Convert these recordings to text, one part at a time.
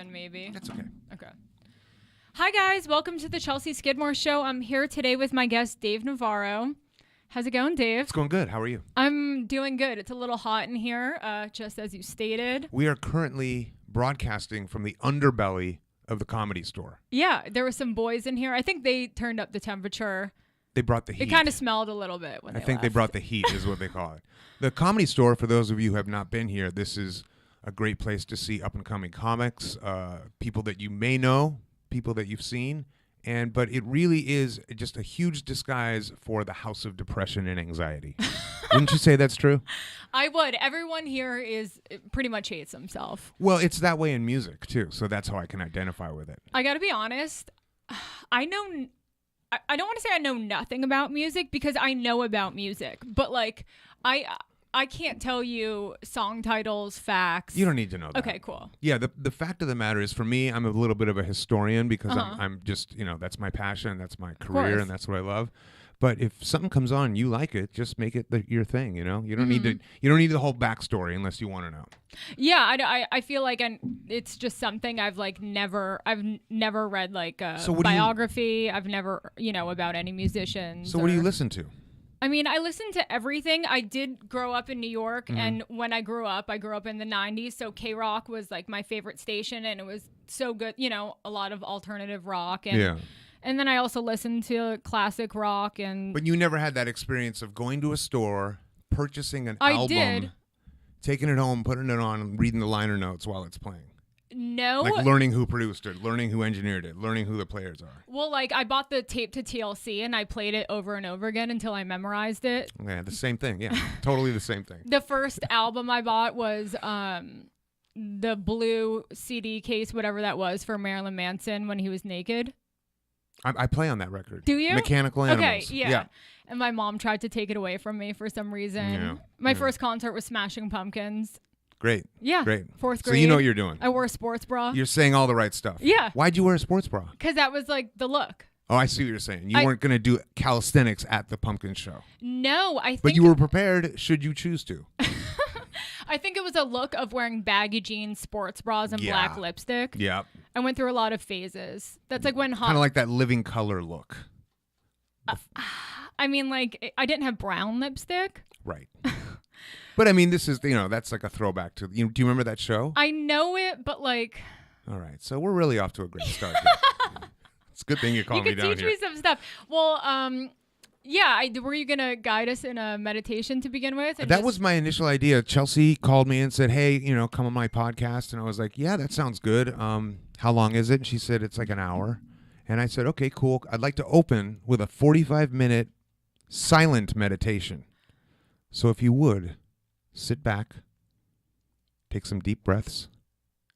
7 maybe. That's okay. Okay. Hi guys, welcome to the Chelsea Skidmore Show. I'm here today with my guest Dave Navarro. How's it going, Dave? It's going good. How are you? I'm doing good. It's a little hot in here, just as you stated. We are currently broadcasting from the underbelly of the Comedy Store. Yeah, there were some boys in here. I think they turned up the temperature. They brought the heat. It kind of smelled a little bit when I they think they left. brought the heat is what they call it. The Comedy Store, for those of you who have not been here, this is a great place to see up-and-coming comics, people that you may know, people that you've seen, but it really is just a huge disguise for the house of depression and anxiety. Wouldn't you say that's true? I would. Everyone here pretty much hates himself. Well, it's that way in music, too, so that's how I can identify with it. I got to be honest. I don't want to say I know nothing about music because I know about music, but like I can't tell you song titles, facts. You don't need to know that. Okay, cool. Yeah, the fact of the matter is, for me, I'm a little bit of a historian because I'm just, that's my passion, that's my career, and that's what I love. But if something comes on and you like it, just make it your thing, You don't need to. You don't need the whole backstory unless you want to know. Yeah, I feel like it's just something I've never read like a biography. I've never, about any musicians. So what do you listen to? I mean, I listen to everything. I did grow up in New York, and when I grew up in the 90s, so K-Rock was like my favorite station, and it was so good, a lot of alternative rock. And then I also listened to classic rock. But you never had that experience of going to a store, purchasing an album. I did. Taking it home, putting it on, and reading the liner notes while it's playing. No. Like learning who produced it, learning who engineered it, learning who the players are. Well, I bought the tape to TLC and I played it over and over again until I memorized it. Yeah, the same thing. Yeah, totally the same thing. The first album I bought was the blue CD case, whatever that was, for Marilyn Manson when he was naked. I play on that record. Do you? Mechanical Animals. Okay, yeah. And my mom tried to take it away from me for some reason. Yeah. My first concert was Smashing Pumpkins. Great. Yeah. Great. 4th grade. So you know what you're doing. I wore a sports bra. You're saying all the right stuff. Yeah. Why'd you wear a sports bra? Because that was like the look. Oh, I see what you're saying. You weren't going to do calisthenics at the Pumpkin show. No, I think. But you were prepared should you choose to. I think it was a look of wearing baggy jeans, sports bras, and black lipstick. Yeah. I went through a lot of phases. That's like when kind of like that living color look. I mean, I didn't have brown lipstick. Right. But I mean, this is, that's like a throwback to, do you remember that show? I know it, but All right. So we're really off to a great start here. It's a good thing you called me down here. You could teach me some stuff. Well, yeah. Were you going to guide us in a meditation to begin with? That was my initial idea. Chelsea called me and said, hey, come on my podcast. And I was like, yeah, that sounds good. How long is it? And she said, it's like an hour. And I said, okay, cool. I'd like to open with a 45-minute silent meditation. So if you would, sit back, take some deep breaths,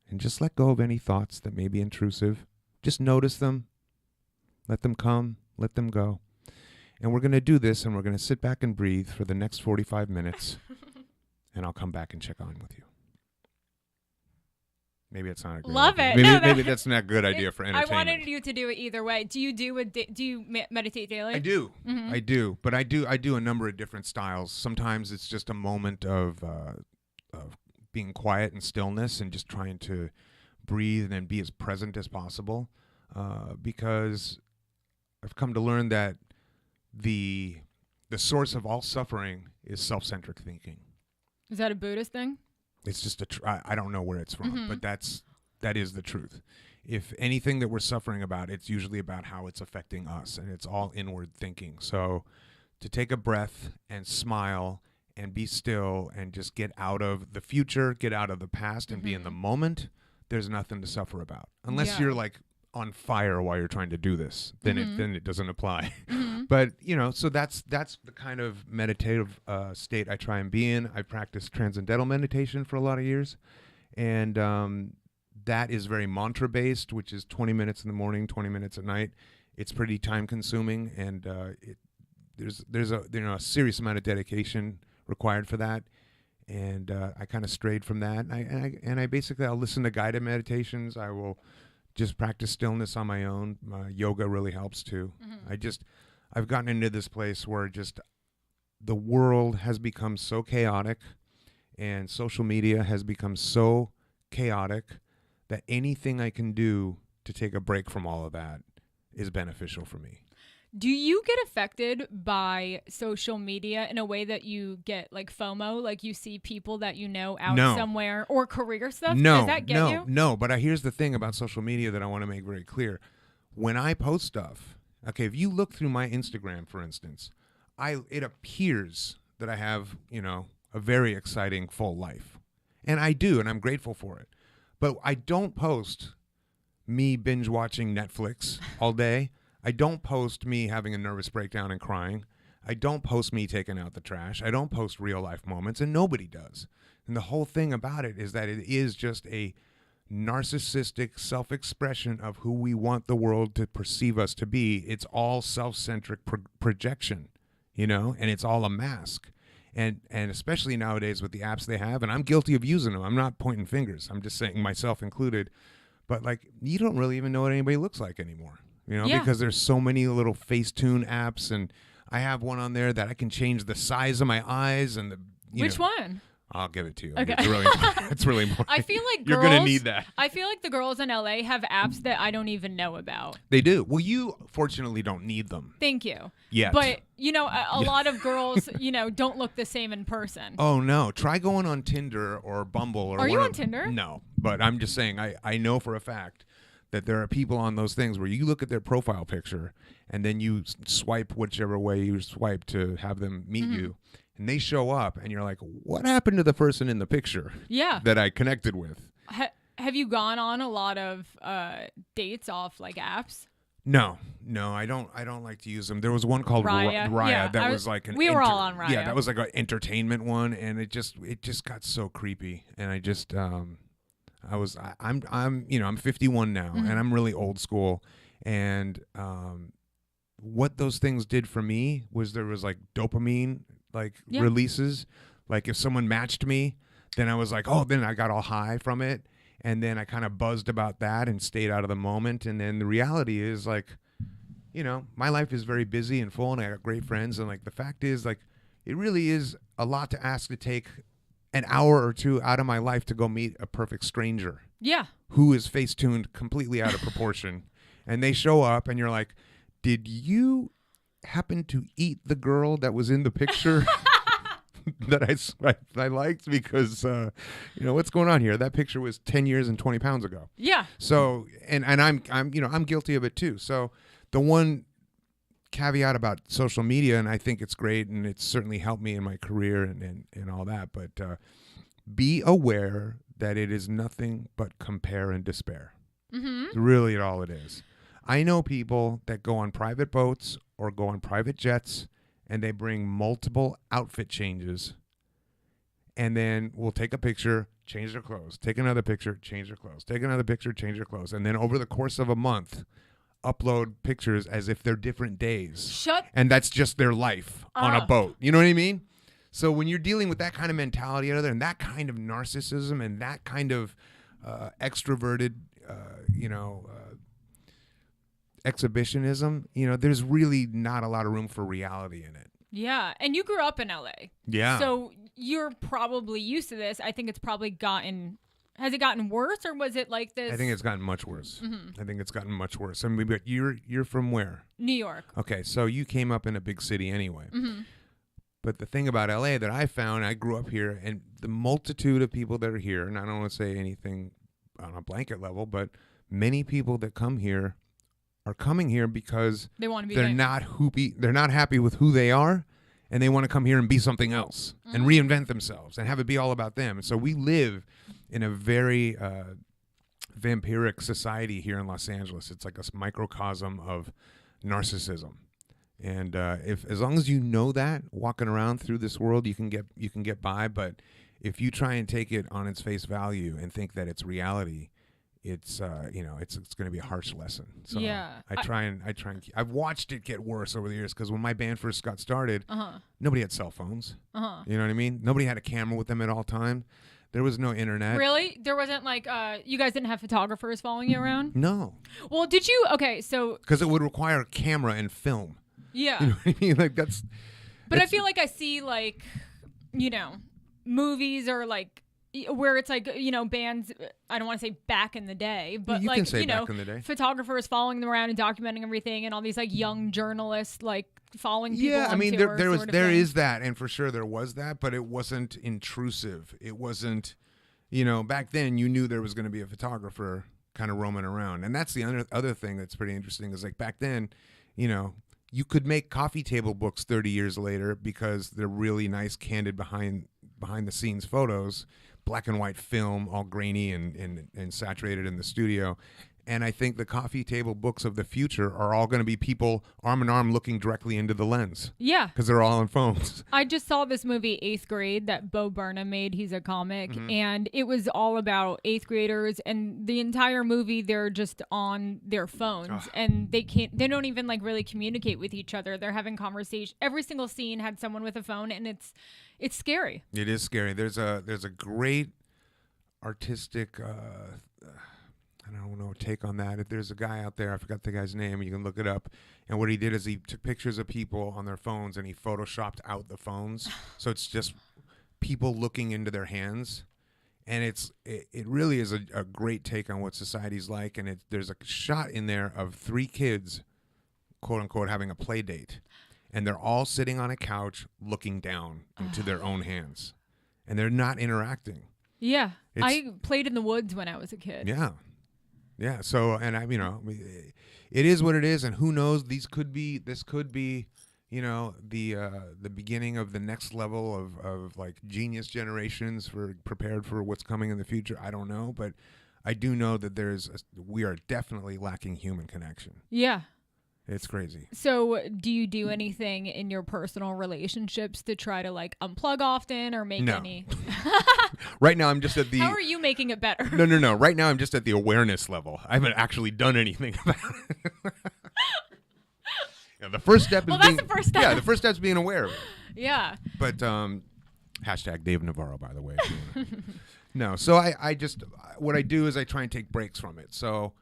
and just let go of any thoughts that may be intrusive. Just notice them. Let them come. Let them go. And we're going to do this, and we're going to sit back and breathe for the next 45 minutes, and I'll come back and check on with you. Maybe it's not a good Love idea. it. Maybe that's not a good idea for entertainment. I wanted you to do it either way. Do you meditate daily? I do. Mm-hmm. I do. But I do a number of different styles. Sometimes it's just a moment of being quiet and stillness and just trying to breathe and be as present as possible. Because I've come to learn that the source of all suffering is self-centric thinking. Is that a Buddhist thing? It's just I don't know where it's from, but that is the truth. If anything that we're suffering about, it's usually about how it's affecting us, and it's all inward thinking. So to take a breath and smile and be still and just get out of the future, get out of the past, and be in the moment, there's nothing to suffer about. Unless you're on fire while you're trying to do this, then it doesn't apply. But so that's the kind of meditative state I try and be in. I practiced transcendental meditation for a lot of years, and that is very mantra based, which is 20 minutes in the morning, 20 minutes at night. It's pretty time consuming, and there's a serious amount of dedication required for that. And I kind of strayed from that, and I basically I'll listen to guided meditations. I will just practice stillness on my own. Yoga really helps too. I've gotten into this place where just the world has become so chaotic and social media has become so chaotic that anything I can do to take a break from all of that is beneficial for me. Do you get affected by social media in a way that you get like FOMO, like you see people that you know out somewhere, or career stuff? Does that get you? No, but here's the thing about social media that I want to make very clear. When I post stuff, okay, if you look through my Instagram, for instance, it appears that I have, a very exciting full life. And I do, and I'm grateful for it. But I don't post me binge watching Netflix all day. I don't post me having a nervous breakdown and crying. I don't post me taking out the trash. I don't post real life moments, and nobody does. And the whole thing about it is that it is just a narcissistic self-expression of who we want the world to perceive us to be. It's all self-centric projection, and it's all a mask. And especially nowadays with the apps they have, and I'm guilty of using them. I'm not pointing fingers. I'm just saying, myself included. But you don't really even know what anybody looks like anymore. Because there's so many little Facetune apps, and I have one on there that I can change the size of my eyes and Which one? I'll give it to you. Okay. It's really important. I feel like you're gonna need that. I feel like the girls in LA have apps that I don't even know about. They do. Well, you fortunately don't need them. Thank you. Yet. But a lot of girls, don't look the same in person. Oh no! Try going on Tinder or Bumble or. Are you on Tinder? No, but I'm just saying I know for a fact that there are people on those things where you look at their profile picture and then you swipe whichever way you swipe to have them meet you, and they show up and you're like, what happened to the person in the picture that I connected with? Have you gone on a lot of dates off apps? No, I don't like to use them. There was one called Raya that was like we were all on Raya. Yeah, that was like an entertainment one, and it just got so creepy, and I just I'm 51 now, and I'm really old school, and what those things did for me was there was dopamine releases. Like if someone matched me, then I was like, oh, then I got all high from it, and then I kind of buzzed about that and stayed out of the moment. And then the reality is my life is very busy and full, and I got great friends, and the fact is it really is a lot to ask to take an hour or two out of my life to go meet a perfect stranger. Yeah. Who is face-tuned completely out of proportion. And they show up and you're like, did you happen to eat the girl that was in the picture that I liked? Because, what's going on here? That picture was 10 years and 20 pounds ago. Yeah. So, and I'm guilty of it too. So the one caveat about social media, and I think it's great, and it's certainly helped me in my career and all that, but be aware that it is nothing but compare and despair. It's really all it is. I know people that go on private boats or go on private jets, and they bring multiple outfit changes, and then will take a picture, change their clothes, take another picture, change their clothes, take another picture, change their clothes, and then over the course of a month upload pictures as if they're different days. And that's just their life on a boat. You know what I mean? So when you're dealing with that kind of mentality and that kind of narcissism and that kind of extroverted, exhibitionism, there's really not a lot of room for reality in it. Yeah. And you grew up in LA. Yeah. So you're probably used to this. I think it's probably has it gotten worse, or was it like this? I think it's gotten much worse. I think it's gotten much worse. I mean, but you're from where? New York. Okay, so you came up in a big city anyway. But the thing about LA that I found, I grew up here, and the multitude of people that are here, and I don't want to say anything on a blanket level, but many people that come here are coming here because they want to be they're not happy with who they are, and they want to come here and be something else and reinvent themselves and have it be all about them. So we live in a very vampiric society here in Los Angeles. It's like a microcosm of narcissism. And as long as you know that, walking around through this world, you can get by. But if you try and take it on its face value and think that it's reality, it's going to be a harsh lesson. So yeah, I try and I've watched it get worse over the years, because when my band first got started, nobody had cell phones. You know what I mean? Nobody had a camera with them at all time. There was no internet. Really? There wasn't you guys didn't have photographers following you around? No. Well, did you? Okay, so because it would require a camera and film. Yeah. You know what I mean? But I feel like I see movies or where it's like, bands, I don't want to say back in the day, but You like, can say back in the day. Photographers following them around and documenting everything, and all these like young journalists like following people Yeah, on I mean, tour there is that, and for sure there was that, but it wasn't intrusive. It wasn't, back then you knew there was going to be a photographer kind of roaming around. And that's the other thing that's pretty interesting is like back then, you could make coffee table books 30 years later because they're really nice, candid behind the scenes photos, black and white film, all grainy and saturated in the studio. And I think the coffee table books of the future are all going to be people arm in arm looking directly into the lens. Yeah. Because they're all on phones. I just saw this movie, 8th Grade, that Bo Burnham made. He's a comic. Mm-hmm. And it was all about 8th graders. And the entire movie, they're just on their phones. And they don't even like really communicate with each other. They're having conversation. Every single scene had someone with a phone. And it's scary. It is scary. There's a great artistic... I don't know, take on that. If there's a guy out there, I forgot the guy's name, you can look it up. And what he did is he took pictures of people on their phones and he photoshopped out the phones. So it's just people looking into their hands. And it really is a great take on what society's like. And there's a shot in there of 3 kids, quote unquote, having a play date. And they're all sitting on a couch looking down into their own hands. And they're not interacting. Yeah. I played in the woods when I was a kid. Yeah. Yeah. So, and it is what it is, and who knows? This could be, the beginning of the next level of like genius generations prepared for what's coming in the future. I don't know, but I do know that we are definitely lacking human connection. Yeah. It's crazy. So do you do anything in your personal relationships to try to like unplug often or make any? Right now I'm just at the... How are you making it better? No. Right now I'm just at the awareness level. I haven't actually done anything about it. The first step is that's the first step. Yeah, the first step is being aware of it. Yeah. But hashtag Dave Navarro, by the way. No, so I just... What I do is I try and take breaks from it. So...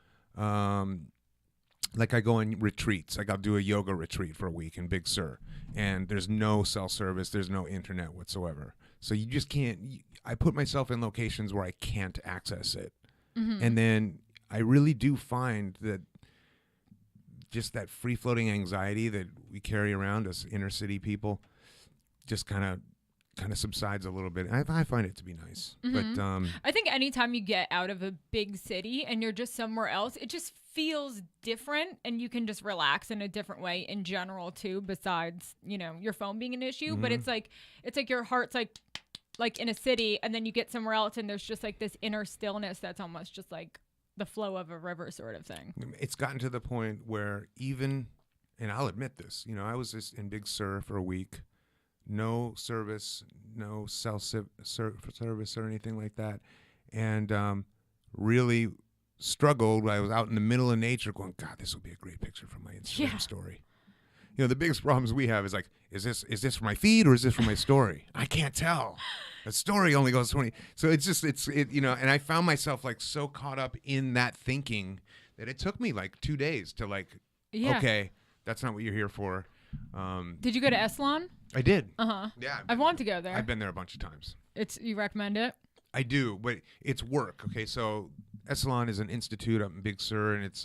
like I go on retreats. Like I'll do a yoga retreat for a week in Big Sur, and there's no cell service, there's no internet whatsoever. So you just can't. I put myself in locations where I can't access it, and then I really do find that just that free floating anxiety that we carry around as inner city people, just kind of subsides a little bit. I find it to be nice. But I think anytime you get out of a big city and you're just somewhere else, it just feels different, and you can just relax in a different way in general too, besides your phone being an issue. But it's like your heart's like in a city, and then you get somewhere else and there's just like this inner stillness that's almost just like the flow of a river sort of thing. It's gotten to the point where even, and I'll admit this, I was just in Big Sur for a week. No service, no cell service or anything like that. And really struggled. I was out in the middle of nature going, God, this would be a great picture for my Instagram story. The biggest problems we have is like, is this for my feed or is this for my story? I can't tell. The story only goes 20. So and I found myself like so caught up in that thinking that it took me like 2 days to like, okay, that's not what you're here for. Did you go to Esalen? I did. Yeah. I want to go there. I've been there a bunch of times. You recommend it? I do, but it's work. Okay, so Esalen is an institute up in Big Sur, and it's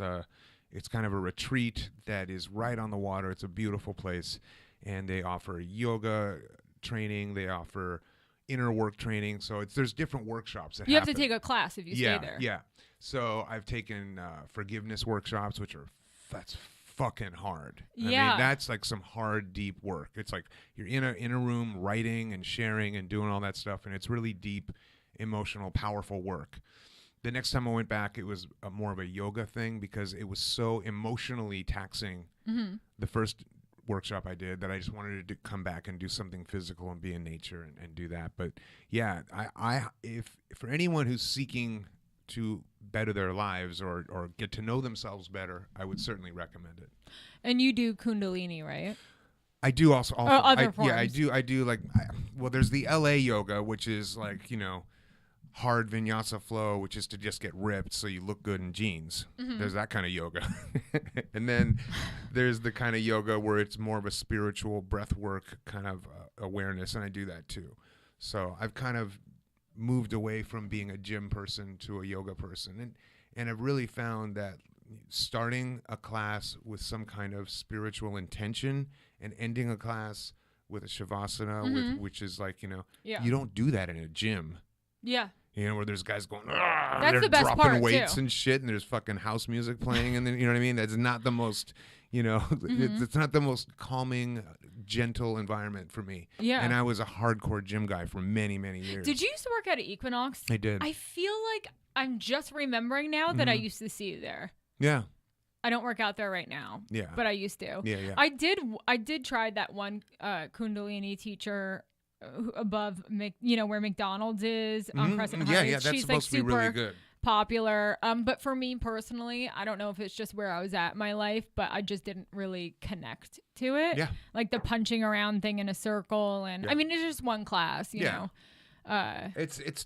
kind of a retreat that is right on the water. It's a beautiful place, and they offer yoga training. They offer inner work training. So there's different workshops that you have to take a class if you stay there. Yeah. So I've taken forgiveness workshops, that's fucking hard. Yeah. I mean, that's like some hard, deep work. It's like you're in a room writing and sharing and doing all that stuff, and it's really deep, emotional, powerful work. The next time I went back, it was more of a yoga thing because it was so emotionally taxing. The first workshop I did that I just wanted to come back and do something physical and be in nature and do that. But yeah, if for anyone who's seeking to better their lives or get to know themselves better, I would certainly recommend it. And you do Kundalini, right? I do also. Other forms. Yeah, I do like. There's the LA yoga, which is like hard vinyasa flow, which is to just get ripped so you look good in jeans. There's that kind of yoga, and then there's the kind of yoga where it's more of a spiritual breath work kind of awareness, and I do that too. So I've kind of moved away from being a gym person to a yoga person. And I've really found that starting a class with some kind of spiritual intention and ending a class with a shavasana, which is like, you don't do that in a gym. Yeah. Where there's guys going, that's they're the best dropping part, weights too. and shit, and there's fucking house music playing, and then, you know what I mean? That's not the most, it's not the most calming, gentle environment for me. Yeah. And I was a hardcore gym guy for many, many years. Did you used to work at Equinox? I did. I feel like I'm just remembering now that I used to see you there. Yeah. I don't work out there right now. Yeah. But I used to. Yeah, yeah. I did try that one Kundalini teacher above, where McDonald's is on Crescent Heights. Yeah, that's She's supposed to be really good. Popular. But for me personally, I don't know if it's just where I was at in my life, but I just didn't really connect to it. Yeah. Like the punching around thing in a circle. And I mean, it's just one class, you know. It's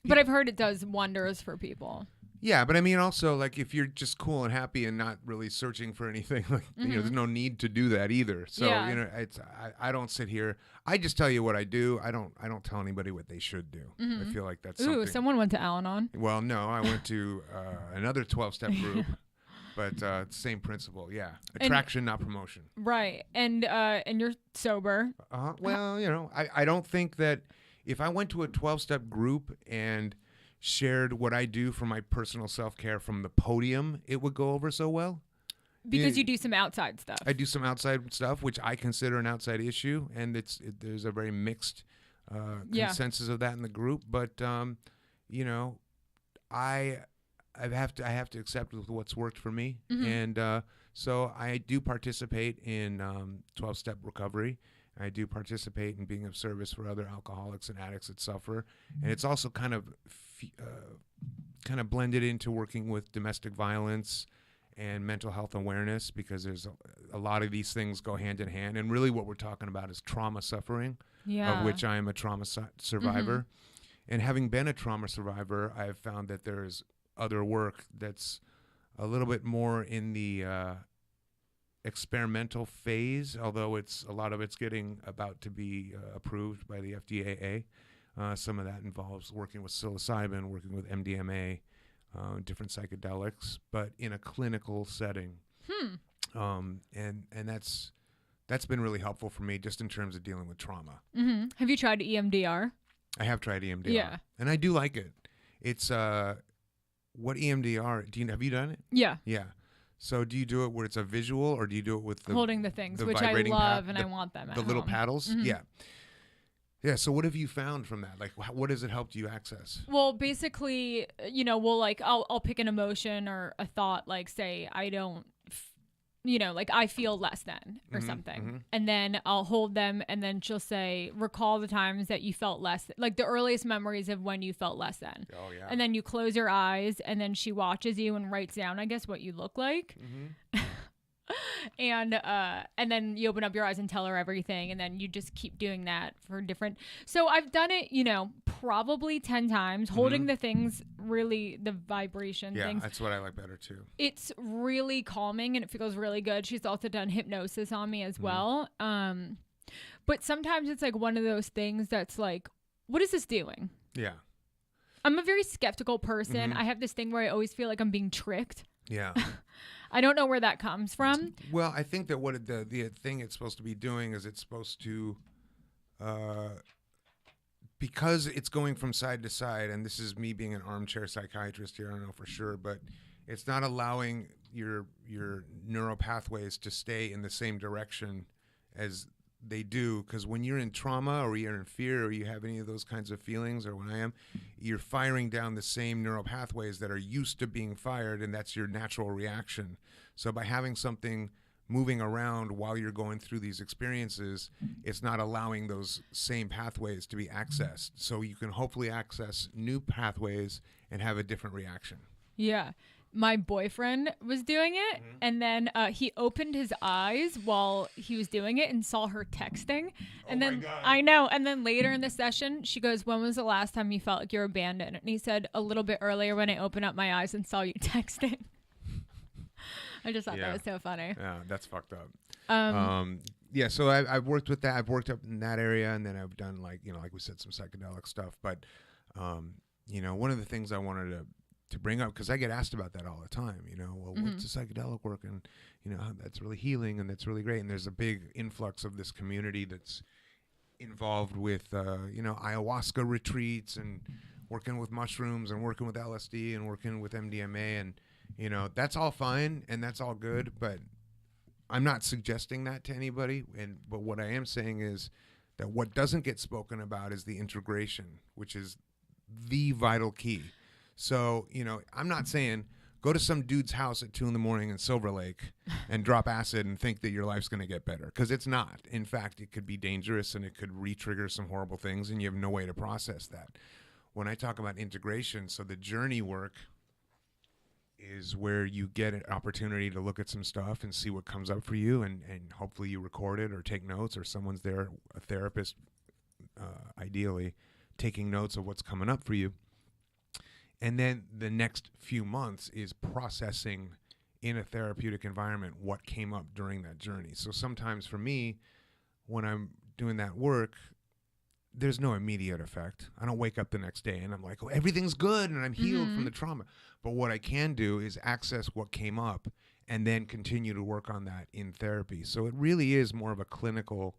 But I've heard it does wonders for people. Yeah, but I mean, also, like, if you're just cool and happy and not really searching for anything, like, there's no need to do that either. So, I don't sit here. I just tell you what I do. I don't tell anybody what they should do. I feel like that's something. Ooh, someone went to Al-Anon. Well, no, I went to another 12-step group, but same principle. Yeah, attraction, not promotion. Right, and you're sober. Well, I don't think that if I went to a 12-step group and shared what I do for my personal self-care from the podium, it would go over so well. Because you do some outside stuff. I do some outside stuff, which I consider an outside issue, and there's a very mixed consensus of that in the group. But I have to accept what's worked for me, and so I do participate in 12-step recovery. I do participate in being of service for other alcoholics and addicts that suffer, and it's also kind of blended into working with domestic violence and mental health awareness, because there's a lot of these things go hand in hand. And really what we're talking about is trauma suffering, of which I am a trauma survivor. And having been a trauma survivor, I have found that there's other work that's a little bit more in the experimental phase, although a lot of it's getting about to be approved by the FDA. Some of that involves working with psilocybin, working with MDMA, different psychedelics, but in a clinical setting. And that's been really helpful for me, just in terms of dealing with trauma. Have you tried EMDR? I have tried EMDR. Yeah. And I do like it. It's what EMDR, have you done it? Yeah. Yeah. So do you do it where it's a visual, or do you do it with holding the things, which I love, and I want them at home. The little paddles? Yeah. Yeah, so what have you found from that? Like, what has it helped you access? Well, basically, I'll pick an emotion or a thought, like, say, I don't, like, I feel less than, or something. And then I'll hold them, and then she'll say, recall the times that you felt less, like the earliest memories of when you felt less than. Oh, yeah. And then you close your eyes, and then she watches you and writes down, I guess, what you look like. And then you open up your eyes and tell her everything, and then you just keep doing that for different. So I've done it, probably 10 times, holding the things, really the vibration things. Yeah, that's what I like better too. It's really calming and it feels really good. She's also done hypnosis on me as well. But sometimes it's like one of those things that's like, what is this doing? Yeah. I'm a very skeptical person. I have this thing where I always feel like I'm being tricked. Yeah. I don't know where that comes from. Well, I think that what the thing it's supposed to be doing is it's supposed to, because it's going from side to side, and this is me being an armchair psychiatrist here, I don't know for sure, but it's not allowing your neural pathways to stay in the same direction as they do, because when you're in trauma or you're in fear or you have any of those kinds of feelings, or when I am, you're firing down the same neural pathways that are used to being fired, and that's your natural reaction. So by having something moving around while you're going through these experiences, it's not allowing those same pathways to be accessed. So you can hopefully access new pathways and have a different reaction. Yeah. My boyfriend was doing it, and then he opened his eyes while he was doing it and saw her texting. And then, my God. I know. And then later in the session, she goes, when was the last time you felt like you were abandoned? And he said, a little bit earlier when I opened up my eyes and saw you texting. I just thought that was so funny. Yeah, that's fucked up. Yeah, so I've worked with that. I've worked up in that area, and then I've done like we said, some psychedelic stuff. But One of the things I wanted to bring up, because I get asked about that all the time, well, what's the psychedelic work? And, that's really healing and that's really great. And there's a big influx of this community that's involved with, ayahuasca retreats and working with mushrooms and working with LSD and working with MDMA. And, that's all fine and that's all good, but I'm not suggesting that to anybody. But what I am saying is that what doesn't get spoken about is the integration, which is the vital key. So, I'm not saying go to some dude's house at 2 a.m. in Silver Lake and drop acid and think that your life's going to get better, because it's not. In fact, it could be dangerous and it could re-trigger some horrible things and you have no way to process that. When I talk about integration, so the journey work is where you get an opportunity to look at some stuff and see what comes up for you, and hopefully you record it or take notes, or someone's there, a therapist, ideally, taking notes of what's coming up for you. And then the next few months is processing in a therapeutic environment what came up during that journey. So sometimes for me, when I'm doing that work, there's no immediate effect. I don't wake up the next day and I'm like, oh, everything's good and I'm healed from the trauma. But what I can do is access what came up and then continue to work on that in therapy. So it really is more of a clinical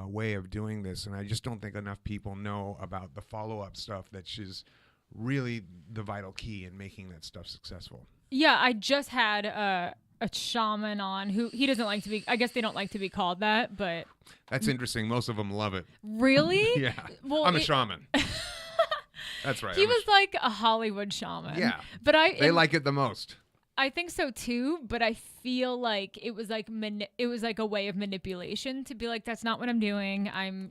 way of doing this. And I just don't think enough people know about the follow-up stuff that's just really the vital key in making that stuff successful. Yeah, I just had a shaman on who, he doesn't like to be, I guess they don't like to be called that, but. That's interesting. Most of them love it. Really? Yeah. Well, I'm a shaman. That's right. He was like a Hollywood shaman. Yeah. But they like it the most. I think so too, but I feel like it was like a way of manipulation to be like, that's not what I'm doing. I'm,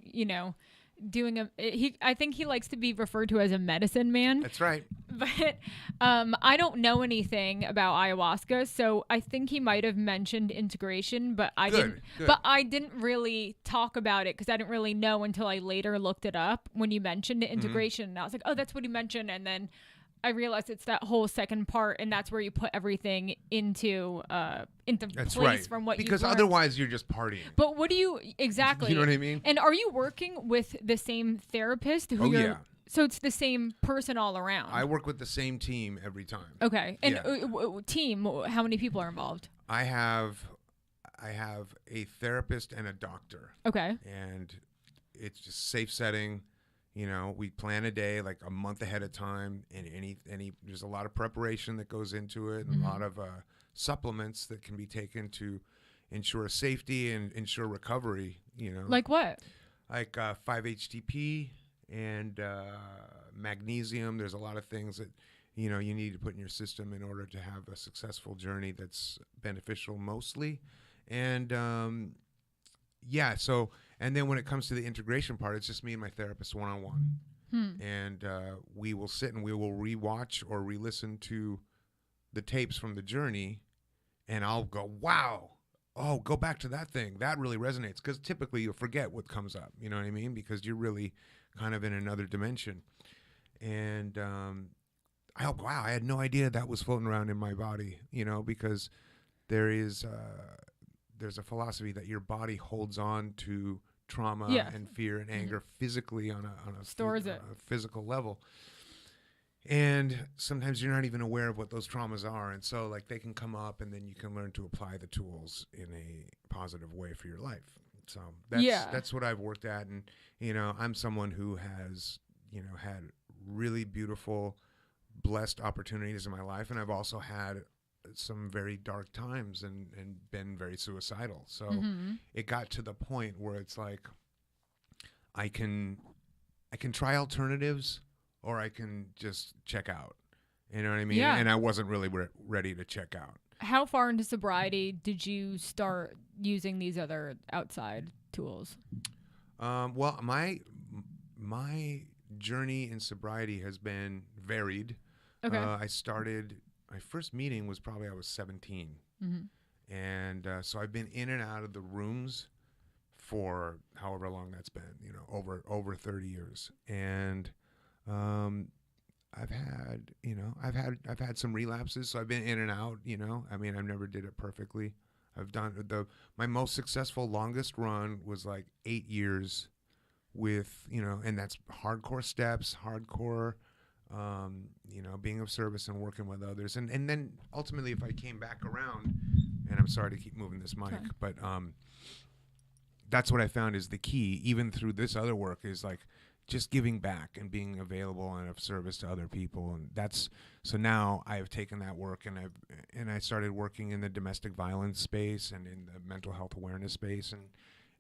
doing I think he likes to be referred to as a medicine man. That's right. But I don't know anything about ayahuasca, so I think he might have mentioned integration, but I didn't. But I didn't really talk about it because I didn't really know until I later looked it up when you mentioned integration. And I was like, oh, that's what he mentioned, and then I realized it's that whole second part, and that's where you put everything into that's place right. From what you because otherwise you're just partying. But what do you exactly? You know what I mean? And are you working with the same therapist? Yeah. So it's the same person all around. I work with the same team every time. Okay. And team, how many people are involved? I have a therapist and a doctor. Okay. And it's just safe setting. We plan a day like a month ahead of time, and there's a lot of preparation that goes into it, and a lot of supplements that can be taken to ensure safety and ensure recovery. Like what? Like 5-HTP and magnesium. There's a lot of things that you need to put in your system in order to have a successful journey that's beneficial mostly, and so. And then when it comes to the integration part, it's just me and my therapist one-on-one. And we will sit and we will rewatch or re-listen to the tapes from the journey. And I'll go, wow, oh, go back to that thing. That really resonates. Because typically you'll forget what comes up. You know what I mean? Because you're really kind of in another dimension. And I go, wow, I had no idea that was floating around in my body, because there's a philosophy that your body holds on to trauma and fear and anger physically on a physical level, and sometimes you're not even aware of what those traumas are, and so like they can come up, and then you can learn to apply the tools in a positive way for your life. So that's what I've worked at, and I'm someone who has had really beautiful, blessed opportunities in my life, and I've also had some very dark times and been very suicidal. So it got to the point where it's like I can try alternatives, or I can just check out. You know what I mean? Yeah. And I wasn't really ready to check out. How far into sobriety did you start using these other outside tools? Well, my journey in sobriety has been varied. Okay. My first meeting was probably I was 17. And so I've been in and out of the rooms for however long that's been, over 30 years. And I've had some relapses, so I've been in and out, I mean, I never did it perfectly. I've done my most successful longest run was like 8 years with, and that's hardcore steps, hardcore, being of service and working with others. And then ultimately, if I came back around, and I'm sorry to keep moving this mic, but that's what I found is the key, even through this other work, is like just giving back and being available and of service to other people. And so now I have taken that work and I started working in the domestic violence space and in the mental health awareness space,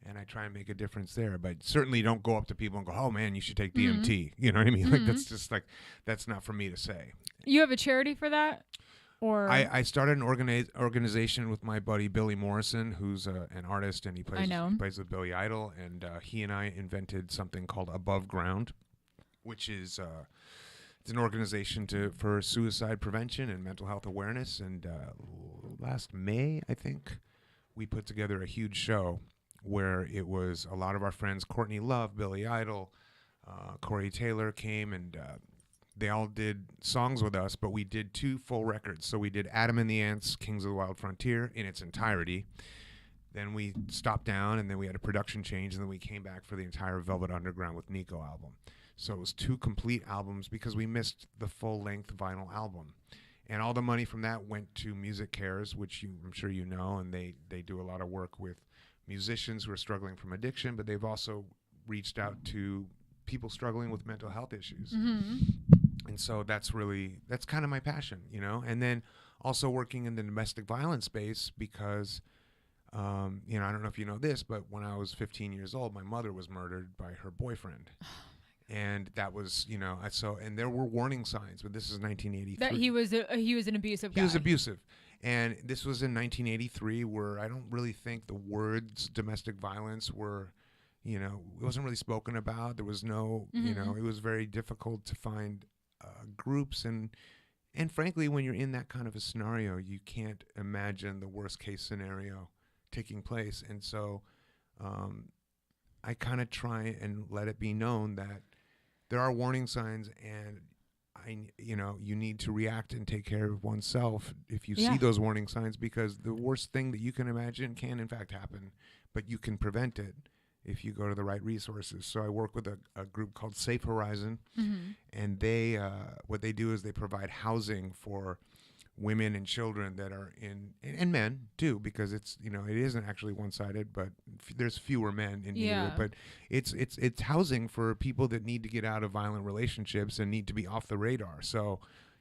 and I try and make a difference there. But certainly don't go up to people and go, oh man, you should take DMT. You know what I mean? Like that's just like, that's not for me to say. You have a charity for that? Or I started an organization with my buddy Billy Morrison, who's an artist, and he plays with Billy Idol, and he and I invented something called Above Ground, which is it's an organization for suicide prevention and mental health awareness. And last May, I think, we put together a huge show where it was a lot of our friends, Courtney Love, Billy Idol, Corey Taylor came, and they all did songs with us, but we did 2 full records. So we did Adam and the Ants, Kings of the Wild Frontier in its entirety. Then we stopped down, and then we had a production change, and then we came back for the entire Velvet Underground with Nico album. So it was 2 complete albums because we missed the full-length vinyl album. And all the money from that went to Music Cares, which I'm sure you know, and they do a lot of work with musicians who are struggling from addiction, but they've also reached out to people struggling with mental health issues. And so that's kind of my passion, and then also working in the domestic violence space because, I don't know if you know this, but when I was 15 years old, my mother was murdered by her boyfriend. And that was, and there were warning signs, but this is 1983. That he was an abusive guy. He was abusive. And this was in 1983 where I don't really think the words domestic violence were, it wasn't really spoken about. There was no, it was very difficult to find groups. And frankly, when you're in that kind of a scenario, you can't imagine the worst case scenario taking place. And so I kind of try and let it be known that there are warning signs, and you need to react and take care of oneself if you see those warning signs, because the worst thing that you can imagine can in fact happen, but you can prevent it if you go to the right resources. So I work with a group called Safe Horizon, and they what they do is they provide housing for women and children that are and men too, because it's it isn't actually one-sided, but there's fewer men in here, but it's housing for people that need to get out of violent relationships and need to be off the radar. So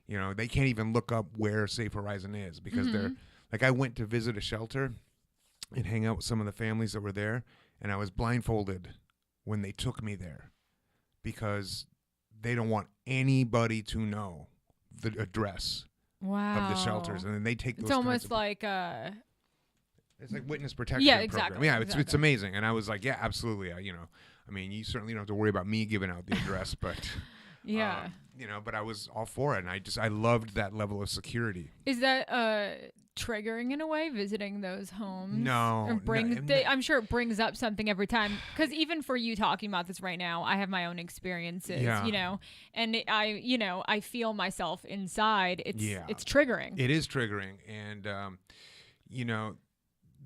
they can't even look up where Safe Horizon is because they're like, I went to visit a shelter and hang out with some of the families that were there, and I was blindfolded when they took me there because they don't want anybody to know the address of the shelters, and then they take those. It's almost like it's like witness protection. Yeah, exactly. Program. Yeah, exactly. It's amazing. And I was like, yeah, absolutely. You certainly don't have to worry about me giving out the address, but but I was all for it, and I loved that level of security. Is that triggering in a way, visiting those homes? No. I'm sure it brings up something every time, because even for you talking about this right now, I have my own experiences, and I feel myself inside. It's triggering. It is triggering. And,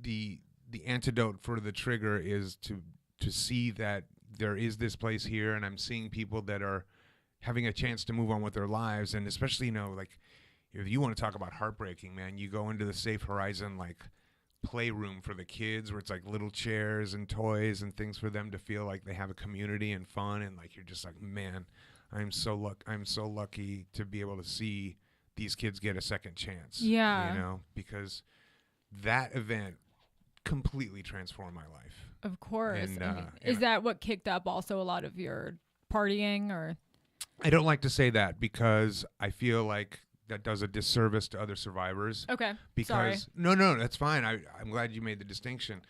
the antidote for the trigger is to see that there is this place here, and I'm seeing people that are having a chance to move on with their lives. And especially, like, if you want to talk about heartbreaking, man, you go into the Safe Horizon, like, playroom for the kids where it's like little chairs and toys and things for them to feel like they have a community and fun. And like, you're just like, man, I'm so lucky to be able to see these kids get a second chance. Yeah. Because that event completely transformed my life. Of course. And, is that what kicked up also a lot of your partying? Or I don't like to say that because I feel like that does a disservice to other survivors. Okay. Because sorry. No, that's fine. I'm glad you made the distinction.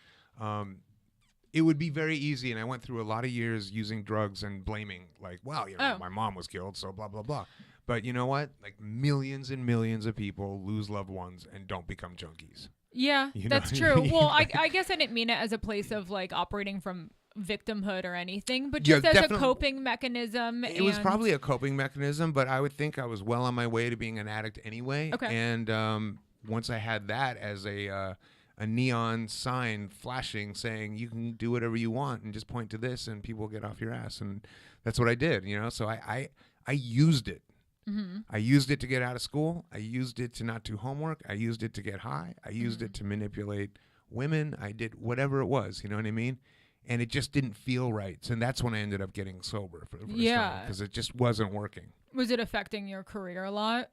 It would be very easy, and I went through a lot of years using drugs and blaming, like, well, my mom was killed, so blah, blah, blah. But you know what? Like, millions and millions of people lose loved ones and don't become junkies. Yeah, that's true. Well, I guess I didn't mean it as a place of, like, operating from victimhood or anything, but just as a coping mechanism. It was probably a coping mechanism, but I would think I was well on my way to being an addict anyway. Okay. And once I had that as a a neon sign flashing saying you can do whatever you want and just point to this and people will get off your ass. And that's what I did, So I used it. Mm-hmm. I used it to get out of school. I used it to not do homework. I used it to get high. I used it to manipulate women. I did whatever it was, you know what I mean? And it just didn't feel right. So that's when I ended up getting sober for because it just wasn't working. Was it affecting your career a lot?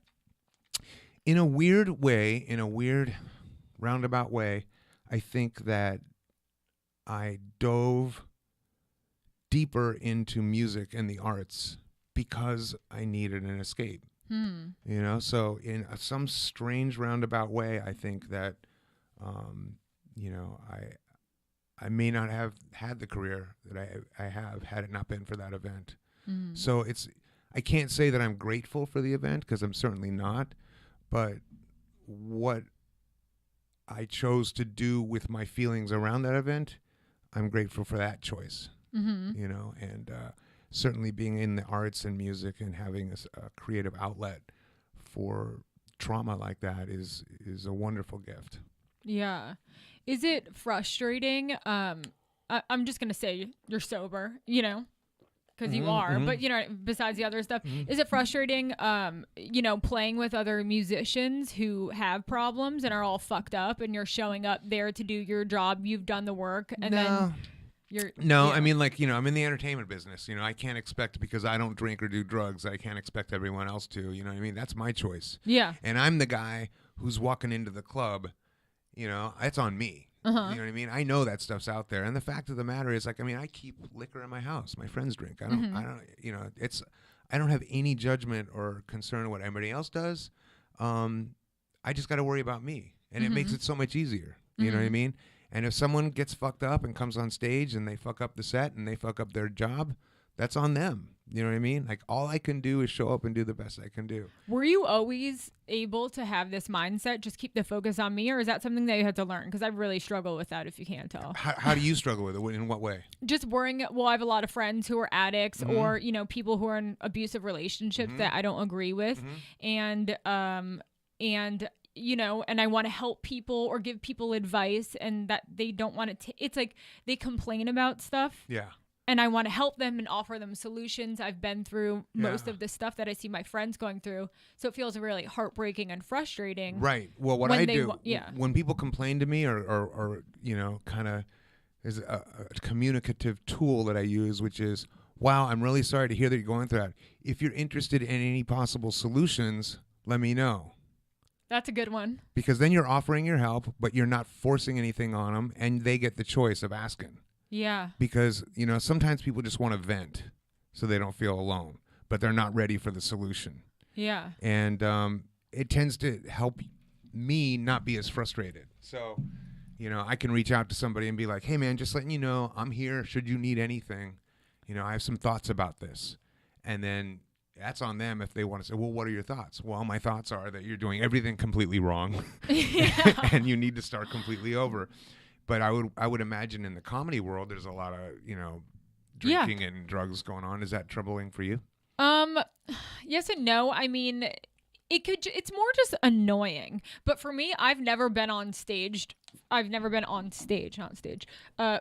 In a weird way, in a weird roundabout way, I think that I dove deeper into music and the arts because I needed an escape. So in some strange roundabout way, I think that, I may not have had the career that I have had it not been for that event. So I can't say that I'm grateful for the event because I'm certainly not, but what I chose to do with my feelings around that event, I'm grateful for that choice, and certainly being in the arts and music and having a creative outlet for trauma like that is a wonderful gift. Yeah. Is it frustrating? I'm just going to say you're sober, because you are, but besides the other stuff, is it frustrating, playing with other musicians who have problems and are all fucked up and you're showing up there to do your job, you've done the work, and then I mean, I'm in the entertainment business. I can't expect because I don't drink or do drugs. I can't expect everyone else to. You know what I mean? That's my choice. Yeah. And I'm the guy who's walking into the club. It's on me. You know what I mean? I know that stuff's out there. And the fact of the matter is, I keep liquor in my house. My friends drink. I don't have any judgment or concern of what anybody else does. I just got to worry about me, and it makes it so much easier. You know what I mean? And if someone gets fucked up and comes on stage and they fuck up the set and they fuck up their job, that's on them. You know what I mean? All I can do is show up and do the best I can do. Were you always able to have this mindset, just keep the focus on me, or is that something that you had to learn? Because I really struggle with that, if you can't tell. How do you struggle with it? In what way? Just worrying. Well, I have a lot of friends who are addicts or, people who are in abusive relationships that I don't agree with. And and I want to help people or give people advice, and that they don't want to. It's like they complain about stuff. Yeah. And I want to help them and offer them solutions. I've been through most of the stuff that I see my friends going through. So it feels really heartbreaking and frustrating. Right. Well, what I do, when people complain to me or kind of is a communicative tool that I use, which is, wow, I'm really sorry to hear that you're going through that. If you're interested in any possible solutions, let me know. That's a good one. Because then you're offering your help, but you're not forcing anything on them, and they get the choice of asking. Yeah. Because, sometimes people just want to vent so they don't feel alone, but they're not ready for the solution. Yeah. And it tends to help me not be as frustrated. So, I can reach out to somebody and be like, hey, man, just letting you know, I'm here. Should you need anything, I have some thoughts about this. And then that's on them if they want to say, well, what are your thoughts? Well, my thoughts are that you're doing everything completely wrong and you need to start completely over. But I would imagine in the comedy world, there's a lot of, drinking and drugs going on. Is that troubling for you? Yes and no. I mean, it's more just annoying. But for me, I've never been on stage, not stage,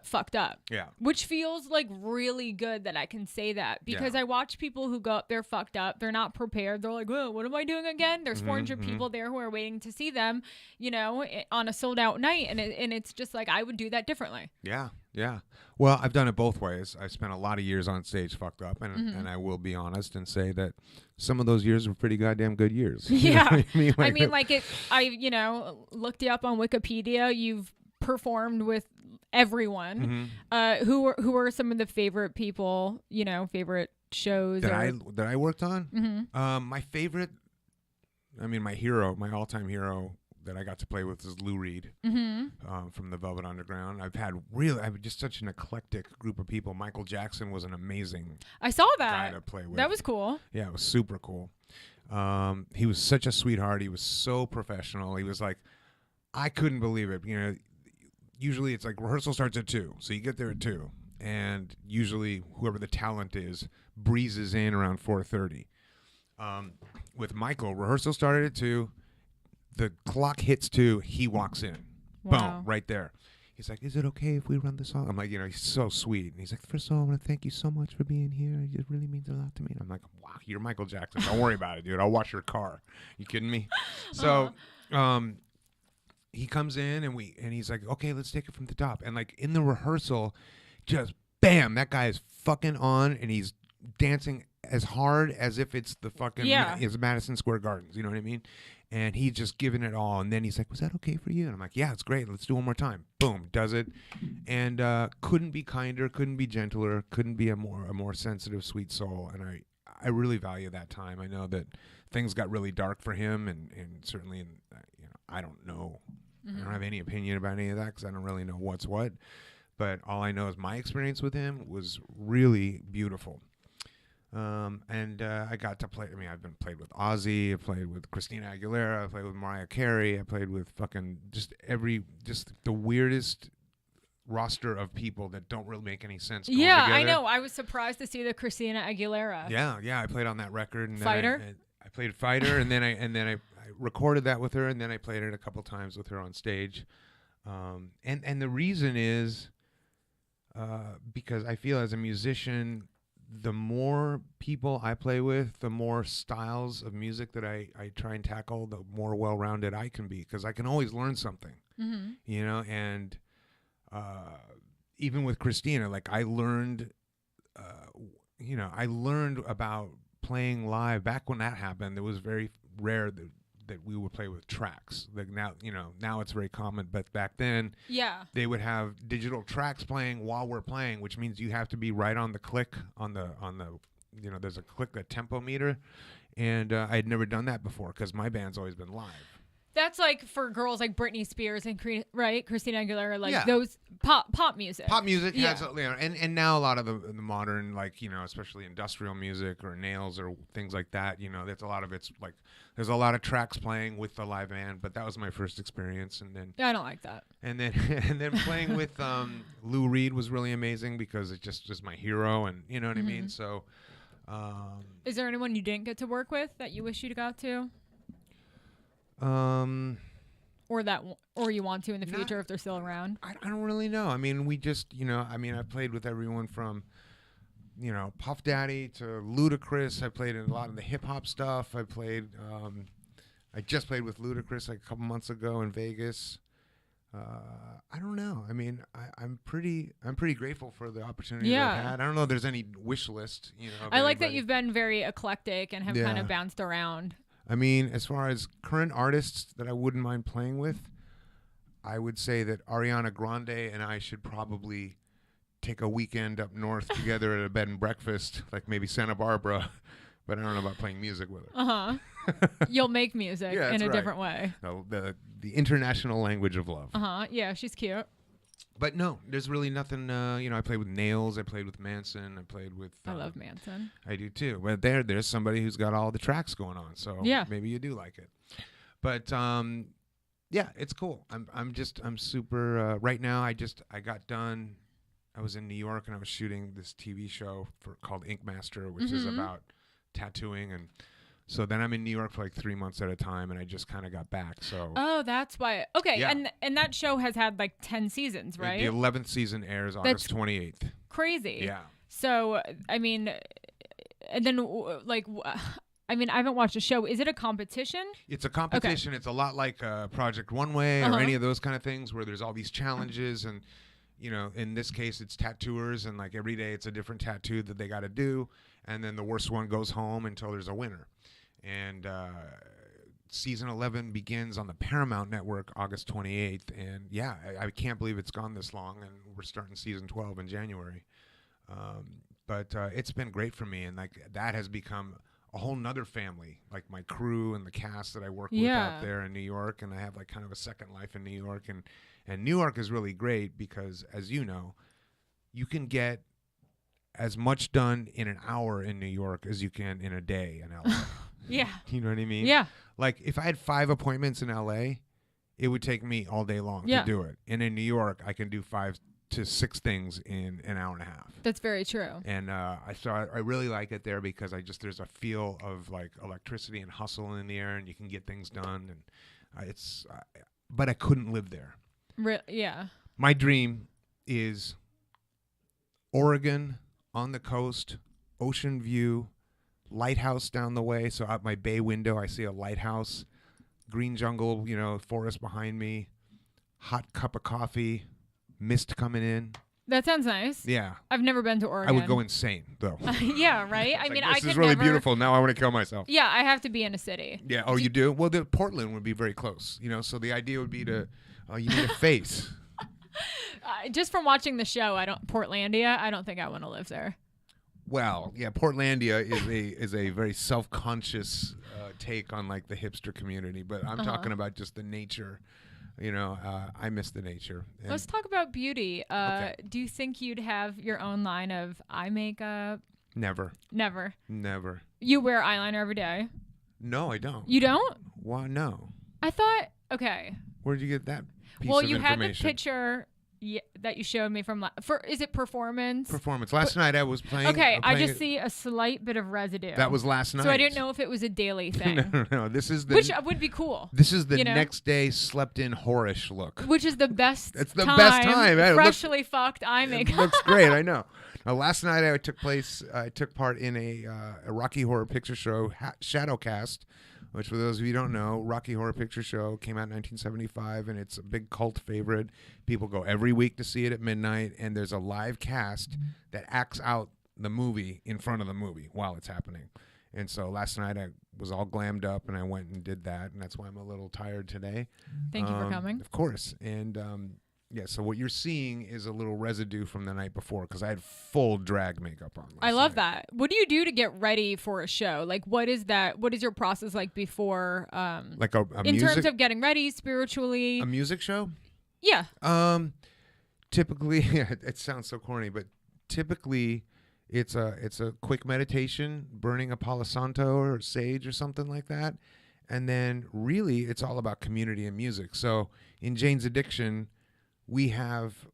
fucked up. Yeah. Which feels like really good that I can say that, because I watch people who go up there fucked up. They're not prepared. They're like, whoa, what am I doing again? There's 400 people there who are waiting to see them, on a sold out night. And it's just like, I would do that differently. Yeah. Yeah. Well, I've done it both ways. I spent a lot of years on stage fucked up, and I will be honest and say that some of those years were pretty goddamn good years. Yeah. I mean, I looked you up on Wikipedia. You've performed with everyone. Who are some of the favorite people, favorite shows that I worked on? My favorite, my hero, my all-time hero that I got to play with is Lou Reed from the Velvet Underground. I've just such an eclectic group of people. Michael Jackson was an amazing I saw that guy to play with. That was cool. Yeah, it was super cool. He was such a sweetheart. He was so professional. He was like, I couldn't believe it. Usually it's like rehearsal starts at 2, so you get there at 2, and usually whoever the talent is breezes in around 4:30. With Michael, rehearsal started at 2. The clock hits 2, he walks in. Wow. Boom, right there. He's like, is it okay if we run the song? I'm like, he's so sweet. And he's like, first of all, I want to thank you so much for being here. It really means a lot to me. And I'm like, wow, you're Michael Jackson. Don't worry about it, dude. I'll wash your car. You kidding me? So he comes in and he's like, okay, let's take it from the top. And like in the rehearsal, just bam, that guy is fucking on and he's dancing as hard as if it's the fucking is Madison Square Gardens. You know what I mean? And he's just giving it all. And then he's like, was that okay for you? And I'm like, yeah, it's great. Let's do it one more time. Boom, does it. And couldn't be kinder, couldn't be gentler, couldn't be a more sensitive, sweet soul. And I really value that time. I know that things got really dark for him. And certainly, I don't know. I don't have any opinion about any of that because I don't really know what's what. But all I know is my experience with him was really beautiful. And I got to play. I mean, I've played with Ozzy. I played with Christina Aguilera. I played with Mariah Carey. I played with fucking just the weirdest roster of people that don't really make any sense. Yeah, together. I know. I was surprised to see the Christina Aguilera. Yeah. I played on that record. And Fighter. I played Fighter, and then I recorded that with her, and then I played it a couple times with her on stage. And the reason is because I feel as a musician, the more people I play with, the more styles of music that I try and tackle, the more well-rounded I can be, because I can always learn something, and even with Christina, like I learned about playing live. Back when that happened, it was very rare that we would play with tracks. Like now it's very common, but back then they would have digital tracks playing while we're playing, which means you have to be right on the click on the there's a tempo meter, and I had never done that before because my band's always been live. That's like for girls like Britney Spears and Christina Aguilera, like those pop music. Pop music has, and now a lot of the modern, like, especially industrial music or nails or things like that. That's a lot of it's like there's a lot of tracks playing with the live band. But that was my first experience, and then I don't like that. And then playing with Lou Reed was really amazing because it just is my hero, and you know what I mean. So, is there anyone you didn't get to work with that you wish you got to? Or you want to in the future if they're still around? I don't really know. I mean, we just, I played with everyone from, Puff Daddy to Ludacris. I played in a lot of the hip hop stuff. I just played with Ludacris like a couple months ago in Vegas. I don't know. I mean, I'm pretty grateful for the opportunity I've had. I don't know if there's any wish list, I like that you've been very eclectic and have kind of bounced around. I mean, as far as current artists that I wouldn't mind playing with, I would say that Ariana Grande and I should probably take a weekend up north together at a bed and breakfast, like maybe Santa Barbara, but I don't know about playing music with her. You'll make music in a different way. No, the international language of love. Yeah, she's cute. But no, there's really nothing. I played with Nails. I played with Manson. I played with. I love Manson. I do too. But there's somebody who's got all the tracks going on. So maybe you do like it. But it's cool. I'm super. Right now, I got done. I was in New York and I was shooting this TV show called Ink Master, which is about tattooing, and so then I'm in New York for like 3 months at a time, and I just kind of got back. So that's why. Okay, and that show has had like 10 seasons, right? The 11th season airs August 28th. Crazy. Yeah. So I mean, and then I haven't watched the show. Is it a competition? It's a competition. Okay. It's a lot like Project One Way or any of those kind of things where there's all these challenges, and in this case it's tattooers, and like every day it's a different tattoo that they got to do, and then the worst one goes home until there's a winner. And season 11 begins on the Paramount Network August 28th, and I can't believe it's gone this long, and we're starting season 12 in January. But it's been great for me, and like that has become a whole nother family, like my crew and the cast that I work with out there in New York, and I have like kind of a second life in New York, and New York is really great because, as you know, you can get as much done in an hour in New York as you can in a day in LA. Yeah. You know what I mean? Yeah. Like if I had 5 appointments in LA, it would take me all day long to do it. And in New York, I can do 5 to 6 things in an hour and a half. That's very true. And I really like it there because there's a feel of like electricity and hustle in the air, and you can get things done. And but I couldn't live there. Yeah. My dream is Oregon on the coast, ocean view, lighthouse down the way. So out my bay window, I see a lighthouse, green jungle, forest behind me, hot cup of coffee, mist coming in. That sounds nice. Yeah. I've never been to Oregon. I would go insane, though. Yeah, right? I mean, this is really beautiful. Now I want to kill myself. Yeah, I have to be in a city. Yeah. Oh, you do? Well, Portland would be very close. So the idea would be you need a face. Just from watching the show, Portlandia, I don't think I want to live there. Well, yeah, Portlandia is a very self-conscious take on like the hipster community, but I'm talking about just the nature. I miss the nature. Let's talk about beauty. Okay. Do you think you'd have your own line of eye makeup? Never. Never. You wear eyeliner every day? No, I don't. You don't? Why? No. I thought, okay. Where'd you get that piece well, of you information? had the picture that you showed me from is it performance? Performance. Last night I was playing. Okay, I just see a slight bit of residue. That was last night. So I didn't know if it was a daily thing. No. This is which would be cool. This is the next day slept-in whorish look. Which is the best. It's the best time. Freshly fucked eye makeup. It looks great. I know. Now, last night I took part in a Rocky Horror Picture Show Shadowcast, which for those of you who don't know, Rocky Horror Picture Show came out in 1975, and it's a big cult favorite. People go every week to see it at midnight, and there's a live cast that acts out the movie in front of the movie while it's happening. And so last night I was all glammed up, and I went and did that, and that's why I'm a little tired today. Thank you for coming. Of course. And yeah, so what you're seeing is a little residue from the night before because I had full drag makeup on. I love that. What do you do to get ready for a show? Like, what is that? What is your process like before? Like a in music, terms of getting ready spiritually. A music show? Yeah. Typically, it sounds so corny, but typically it's a quick meditation, burning a Palo Santo or sage or something like that, and then really it's all about community and music. So in Jane's Addiction, we have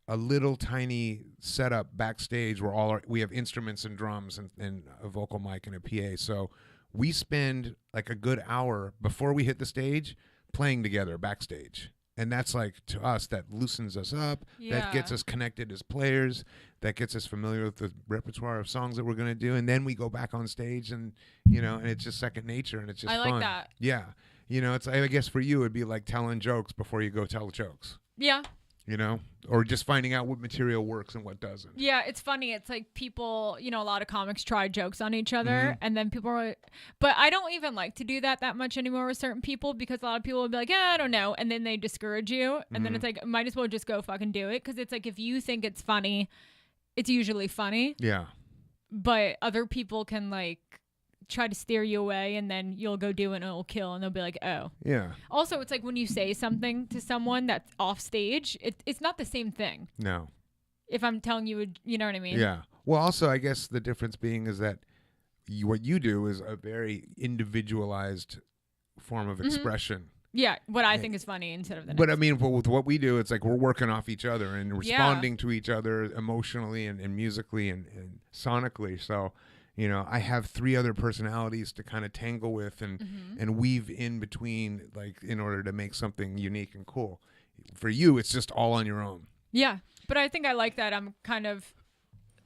a little tiny setup backstage where we have instruments and drums and a vocal mic and a PA. So we spend like a good hour before we hit the stage playing together backstage. And that's like, to us, that loosens us up. Yeah. That gets us connected as players. That gets us familiar with the repertoire of songs that we're going to do. And then we go back on stage and it's just second nature and it's just fun. I like that. Yeah. It's, I guess for you, it'd be like telling jokes before you go tell jokes. Yeah. Or just finding out what material works and what doesn't. Yeah, it's funny. It's like people, a lot of comics try jokes on each other, and then people are, but I don't even like to do that much anymore with certain people because a lot of people will be like, yeah, I don't know, and then they discourage you, and then it's like, might as well just go fucking do it, because it's like, if you think it's funny, it's usually funny. Yeah. But other people can like try to steer you away, and then you'll go do it and it'll kill, and they'll be like, oh. Yeah. Also, it's like when you say something to someone that's off stage, it's not the same thing. No. If I'm telling you, you know what I mean? Yeah. Well, also, I guess the difference being is that what you do is a very individualized form of expression. Yeah, what I think is funny instead of the next. But I mean, with what we do, it's like we're working off each other and responding to each other emotionally and musically and sonically. So, I have 3 other personalities to kind of tangle with and weave in between, like, in order to make something unique and cool. For you, it's just all on your own. Yeah, but I think I like that I'm kind of,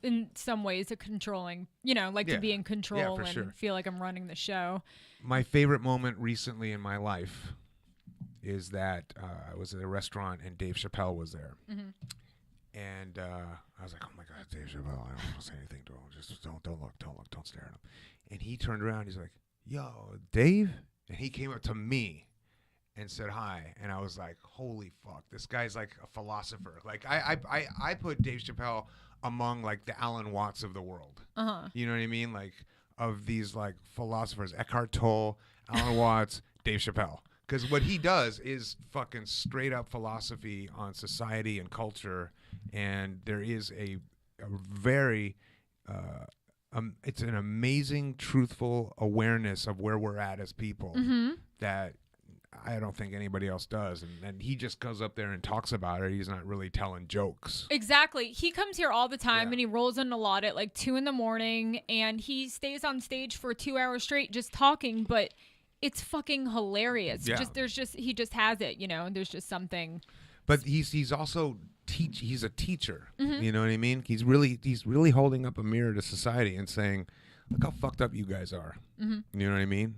in some ways, a controlling, to be in control and feel like I'm running the show. My favorite moment recently in my life is that I was at a restaurant and Dave Chappelle was there. Mm-hmm. And I was like, oh, my God, Dave Chappelle. I don't want to say anything to him. Just don't look, don't stare at him. And he turned around. He's like, yo, Dave? And he came up to me and said hi. And I was like, holy fuck, this guy's like a philosopher. Like, I put Dave Chappelle among, like, the Alan Watts of the world. Uh-huh. You know what I mean? Like, of these, like, philosophers, Eckhart Tolle, Alan Watts, Dave Chappelle. Because what he does is fucking straight up philosophy on society and culture, and there is a very, it's an amazing, truthful awareness of where we're at as people that I don't think anybody else does. And he just goes up there and talks about it. He's not really telling jokes. Exactly. He comes here all the time and he rolls in a lot at like 2 a.m, and he stays on stage for 2 hours straight just talking, but it's fucking hilarious. Yeah. He just has it, and there's just something. But he's also he's a teacher. You know what I mean? He's really holding up a mirror to society and saying, look how fucked up you guys are. You know what I mean?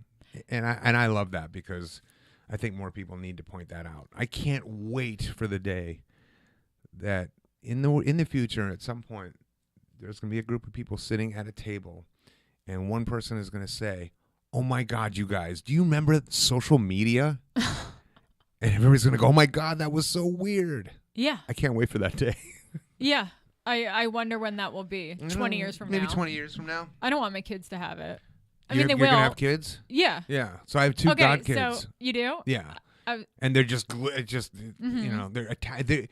And I love that, because I think more people need to point that out. I can't wait for the day that in the future, at some point, there's going to be a group of people sitting at a table, and one person is going to say, oh my God, you guys, do you remember social media? And everybody's going to go, oh my God, that was so weird. Yeah. I can't wait for that day. Yeah. I wonder when that will be. 20 years from now. Maybe 20 years from now. I don't want my kids to have it. I You're mean, they going will. to have kids? Yeah. Yeah. So I have two godkids. So you do? Yeah. And they're just you know, they're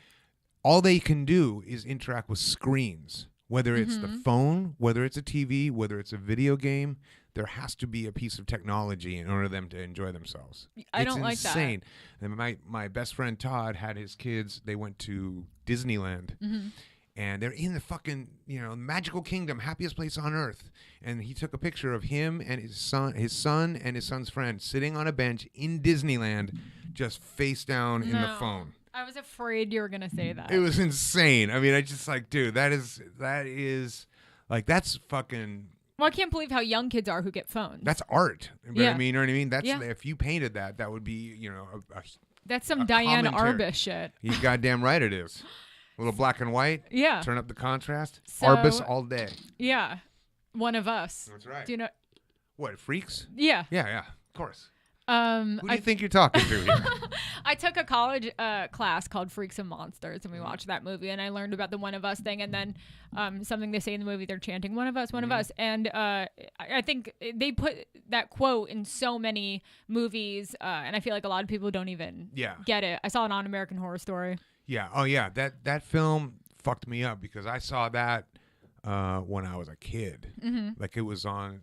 all they can do is interact with screens, whether it's the phone, whether it's a TV, whether it's a video game. There has to be a piece of technology in order for them to enjoy themselves. I don't like that. It's insane. And my best friend Todd had his kids. They went to Disneyland. And they're in the fucking, magical kingdom, happiest place on earth. And he took a picture of him and his son and his son's friend sitting on a bench in Disneyland, just face down in the phone. I was afraid you were going to say that. It was insane. I mean, I just like, dude, that is like, that's fucking. Well, I can't believe how young kids are who get phones. That's art. But Yeah. I mean, you know what I mean? That's if you painted that would be, that's some Diane commentary. Arbus shit. You're goddamn right it is. A little black and white. Yeah. Turn up the contrast. So, Arbus all day. Yeah. One of us. That's right. Do you know? What, freaks? Yeah. Yeah, of course. Who do you think you're talking to here? I took a college class called Freaks and Monsters, and we watched that movie, and I learned about the one of us thing, and then something they say in the movie, they're chanting one of us, one of us, and I think they put that quote in so many movies, and I feel like a lot of people don't even get it. I saw it on American Horror Story. Yeah. Oh, yeah. That film fucked me up because I saw that when I was a kid. Like it was on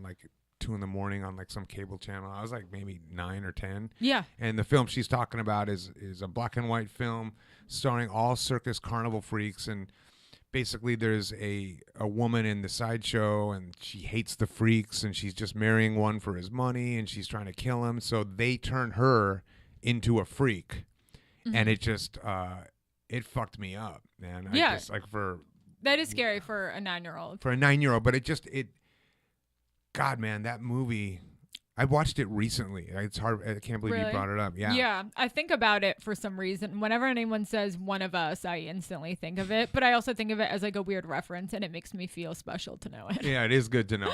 like 2 a.m. on like some cable channel. I was like maybe 9 or 10. Yeah. And the film she's talking about is a black and white film starring all circus carnival freaks, and basically there's a woman in the sideshow and she hates the freaks and she's just marrying one for his money and she's trying to kill him, so they turn her into a freak. And it just it fucked me up, man. Yeah. I just, like, that is scary for a 9-year-old. For a 9-year-old, but God, man, that movie, I watched it recently. It's hard. I can't believe you brought it up. Yeah. Yeah. I think about it for some reason. Whenever anyone says one of us, I instantly think of it. But I also think of it as like a weird reference, and it makes me feel special to know it. Yeah, it is good to know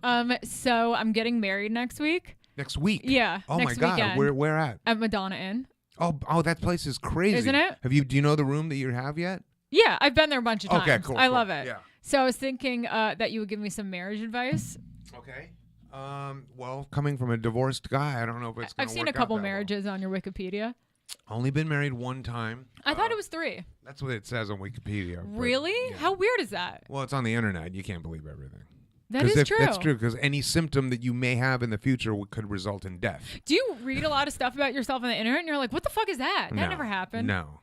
it. So I'm getting married next week. Next week? Yeah. Oh, my God. Weekend. Where at? At Madonna Inn. Oh, that place is crazy. Isn't it? Do you know the room that you have yet? Yeah, I've been there a bunch of times. Okay, cool. I love it. Yeah. So I was thinking that you would give me some marriage advice. Okay. Well, coming from a divorced guy, I don't know if it's going to work out. I've seen a couple marriages on your Wikipedia. Only been married one time. I thought it was 3. That's what it says on Wikipedia. Really? Yeah. How weird is that? Well, it's on the internet. You can't believe everything. That is true. That's true, because any symptom that you may have in the future could result in death. Do you read a lot of stuff about yourself on the internet and you're like, what the fuck is that? That never happened. No,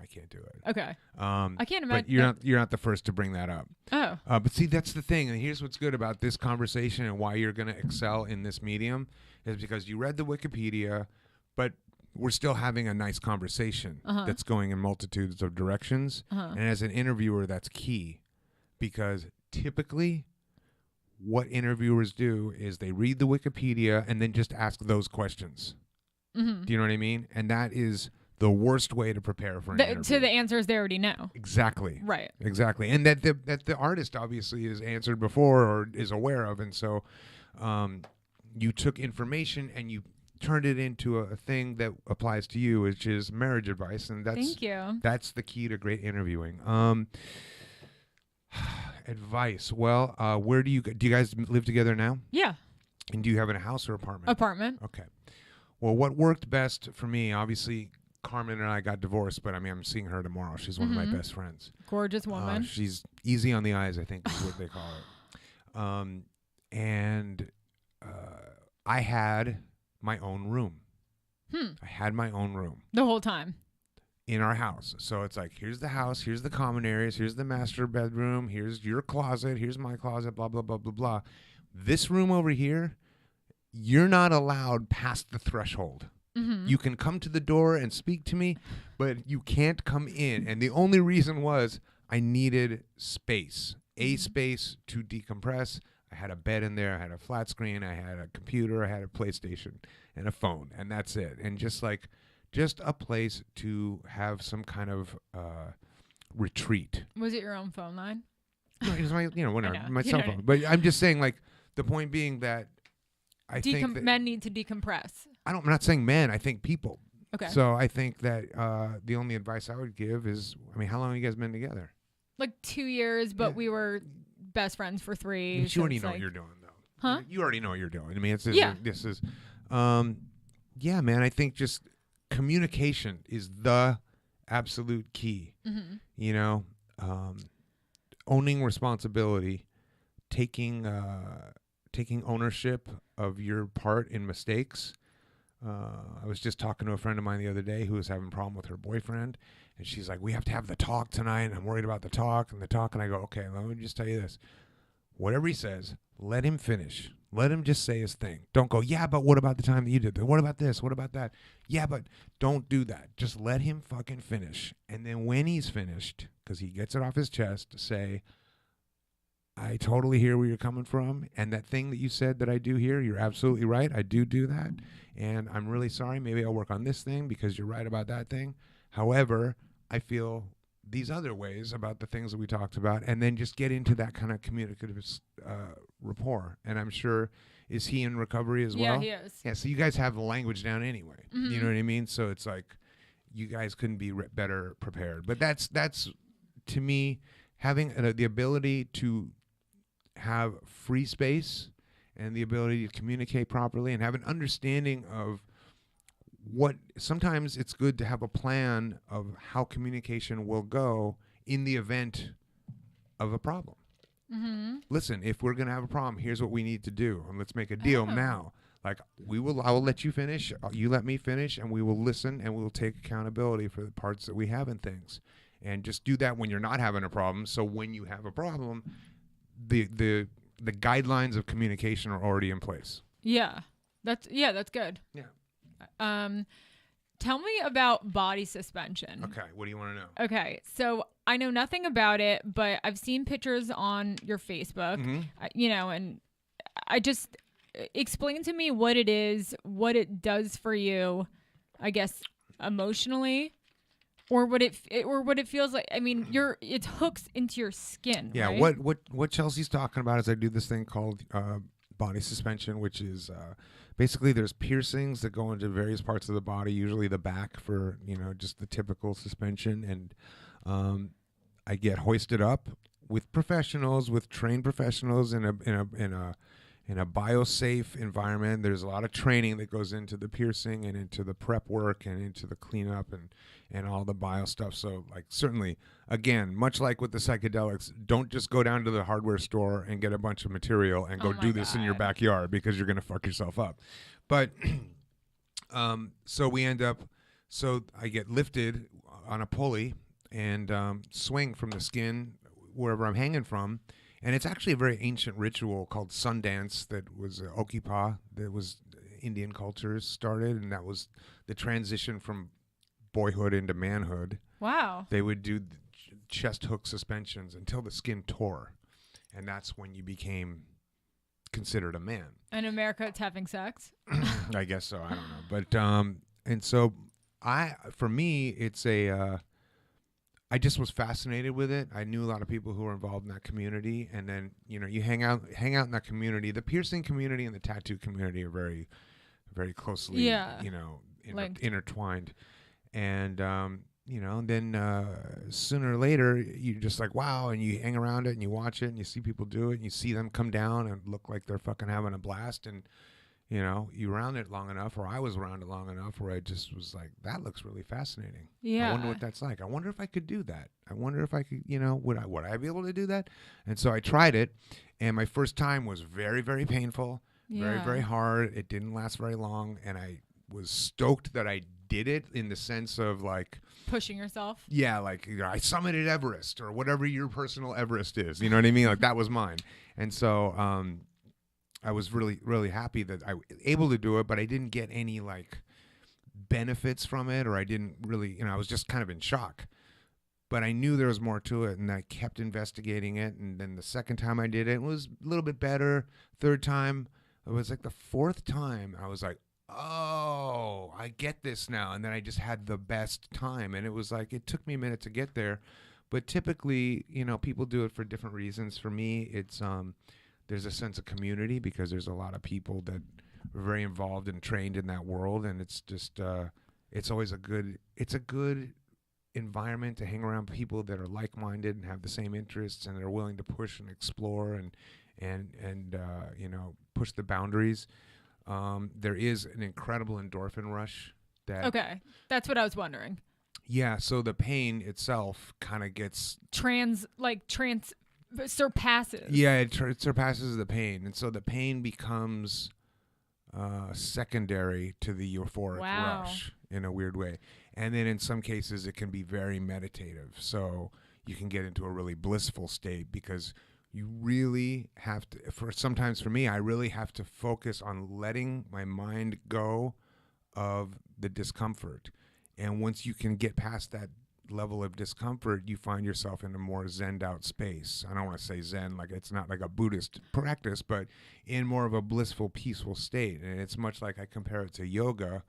I can't do it. Okay. I can't imagine. But you're not the first to bring that up. Oh. But see, that's the thing. And here's what's good about this conversation and why you're going to excel in this medium is because you read the Wikipedia, but we're still having a nice conversation that's going in multitudes of directions. And as an interviewer, that's key, because typically what interviewers do is they read the Wikipedia and then just ask those questions. Do you know what I mean? And that is the worst way to prepare for an interview. To the answers they already know. Exactly. Right. Exactly. And that the artist obviously is answered before or is aware of. And so you took information and you turned it into a thing that applies to you, which is marriage advice. And Thank you. That's the key to great interviewing. Advice. Well, where do you guys live together now? Yeah. And do you have a house or apartment? Apartment. Okay. Well, what worked best for me, obviously, Carmen and I got divorced, but I mean, I'm seeing her tomorrow. She's one of my best friends. Gorgeous woman. She's easy on the eyes, I think is what they call it. And I had my own room. I had my own room. The whole time. In our house. So it's like, here's the house, here's the common areas, here's the master bedroom, here's your closet, here's my closet, blah, blah, blah, blah, blah. This room over here, you're not allowed past the threshold. You can come to the door and speak to me, but you can't come in. And the only reason was I needed space, space to decompress. I had a bed in there. I had a flat screen. I had a computer. I had a PlayStation and a phone. And that's it. And just a place to have some kind of retreat. Was it your own phone line? No, it was my, whatever, my You cell know. phone. But I'm just saying, like, the point being that I think that men need to decompress. I'm not saying men. I think people. Okay. So I think that the only advice I would give is, how long have you guys been together? Like 2 years, but we were best friends for 3. You already know what you're doing, though. Huh? You already know what you're doing. I mean, this is, yeah, man. I think just communication is the absolute key. Owning responsibility, taking ownership of your part in mistakes. I was just talking to a friend of mine the other day who was having a problem with her boyfriend, and she's like, "We have to have the talk tonight, and I'm worried about the talk." And I go, "Okay, let me just tell you this. Whatever he says, let him finish. Let him just say his thing. Don't go, yeah, but what about the time that you did that? What about this? What about that? Yeah, but don't do that. Just let him fucking finish. And then when he's finished, because he gets it off his chest, say, I totally hear where you're coming from. And that thing that you said that I do here, you're absolutely right. I do that. And I'm really sorry. Maybe I'll work on this thing because you're right about that thing. However, I feel these other ways about the things that we talked about, and then just get into that kind of communicative rapport. And I'm sure, is he in recovery as well? Yeah, he is. Yeah, so you guys have the language down anyway. You know what I mean? So it's like you guys couldn't be better prepared. But that's to me, having the ability to have free space and the ability to communicate properly and have an understanding of what sometimes it's good to have a plan of how communication will go in the event of a problem. Listen, if we're going to have a problem, here's what we need to do. And let's make a deal now. Like I will let you finish. You let me finish, and we will listen and we will take accountability for the parts that we have in things. And just do that when you're not having a problem. So when you have a problem, the guidelines of communication are already in place. Yeah, that's good. Yeah. Tell me about body suspension. Okay, what do you want to know? Okay, so I know nothing about it, but I've seen pictures on your Facebook, and I just explain to me what it is, what it does for you, I guess emotionally, or what it feels like. I mean, it hooks into your skin. Yeah, right? what Chelsea's talking about is I do this thing called body suspension, which is basically there's piercings that go into various parts of the body, usually the back for just the typical suspension, and I get hoisted up with trained professionals in a biosafe environment. There's a lot of training that goes into the piercing and into the prep work and into the cleanup and all the bio stuff. So like certainly, again, much like with the psychedelics, don't just go down to the hardware store and get a bunch of material and go do this in your backyard because you're going to fuck yourself up. But so I get lifted on a pulley and swing from the skin wherever I'm hanging from. And it's actually a very ancient ritual called Sundance that was Okipa, that was Indian cultures started, and that was the transition from boyhood into manhood. Wow. They would do chest hook suspensions until the skin tore, and that's when you became considered a man. In America, it's having sex? I guess so. I don't know. But, and so for me, it's I just was fascinated with it. I knew a lot of people who were involved in that community, and then you hang out in that community. The piercing community and the tattoo community are very, very closely, intertwined. And then sooner or later, you're just like, wow, and you hang around it and you watch it and you see people do it and you see them come down and look like they're fucking having a blast, and you around it long enough, or I was around it long enough, where I just was like, that looks really fascinating. Yeah. I wonder what that's like. I wonder if I could do that. I wonder if I could, would I be able to do that? And so I tried it, and my first time was very, very painful, very, very hard. It didn't last very long, and I was stoked that I did it in the sense of like pushing yourself. Yeah, like I summited Everest or whatever your personal Everest is. You know what I mean? Like that was mine. And so I was really, really happy that I was able to do it, but I didn't get any like benefits from it, or I didn't really, I was just kind of in shock. But I knew there was more to it, and I kept investigating it. And then the second time I did it, it was a little bit better. Third time, it was like the fourth time, I was like, oh, I get this now. And then I just had the best time. And it was like, it took me a minute to get there. But typically, people do it for different reasons. For me, it's there's a sense of community because there's a lot of people that are very involved and trained in that world. And it's just, it's always a good environment to hang around people that are like-minded and have the same interests and are willing to push and explore and push the boundaries. There is an incredible endorphin rush. Okay, that's what I was wondering. Yeah, so the pain itself kind of gets surpasses. Yeah, it surpasses the pain, and so the pain becomes secondary to the euphoric rush in a weird way. And then in some cases, it can be very meditative. So you can get into a really blissful state because you really have to, sometimes for me, I really have to focus on letting my mind go of the discomfort. And once you can get past that level of discomfort, you find yourself in a more zened out space. I don't want to say zen, like it's not like a Buddhist practice, but in more of a blissful, peaceful state. And it's much like I compare it to yoga,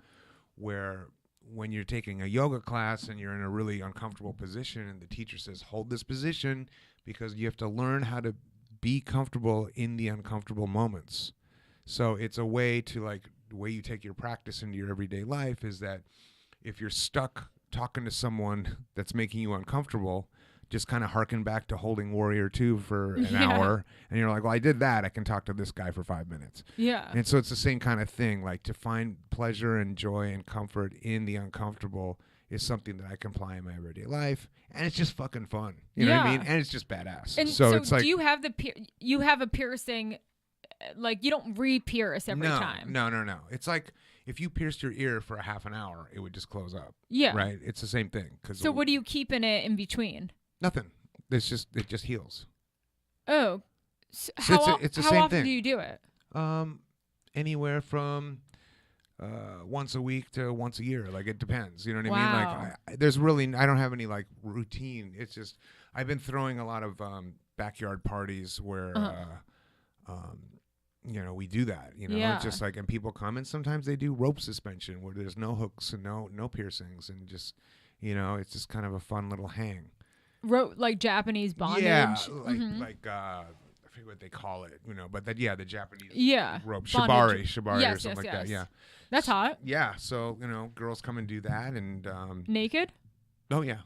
where when you're taking a yoga class and you're in a really uncomfortable position and the teacher says, hold this position, because you have to learn how to be comfortable in the uncomfortable moments. So it's a way to, like, the way you take your practice into your everyday life is that if you're stuck talking to someone that's making you uncomfortable, just kind of harken back to holding Warrior 2 for an hour. And you're like, well, I did that. I can talk to this guy for 5 minutes. Yeah. And so it's the same kind of thing. Like, to find pleasure and joy and comfort in the uncomfortable is something that I can apply in my everyday life. And it's just fucking fun. You know what I mean? And it's just badass. And so it's like, do you have you have a piercing, like you don't re-pierce every time? No. It's like, if you pierced your ear for a half an hour, it would just close up. Yeah. Right? It's the same thing. So what do you keep in it in between? Nothing. It just heals. Oh. So how often thing. do you do it? Anywhere from once a week to once a year. Like, it depends. You know what I mean? Like, I don't have any like routine. It's just, I've been throwing a lot of backyard parties where we do that, it's just like, and people come, and sometimes they do rope suspension where there's no hooks and no piercings, and just, it's just kind of a fun little hang. Rope, like Japanese bondage? Yeah, like I forget what they call it, but the Japanese rope, bondage. shibari yes, or something like that, yeah. That's hot. Yeah, so, girls come and do that, and... naked? Oh, yeah.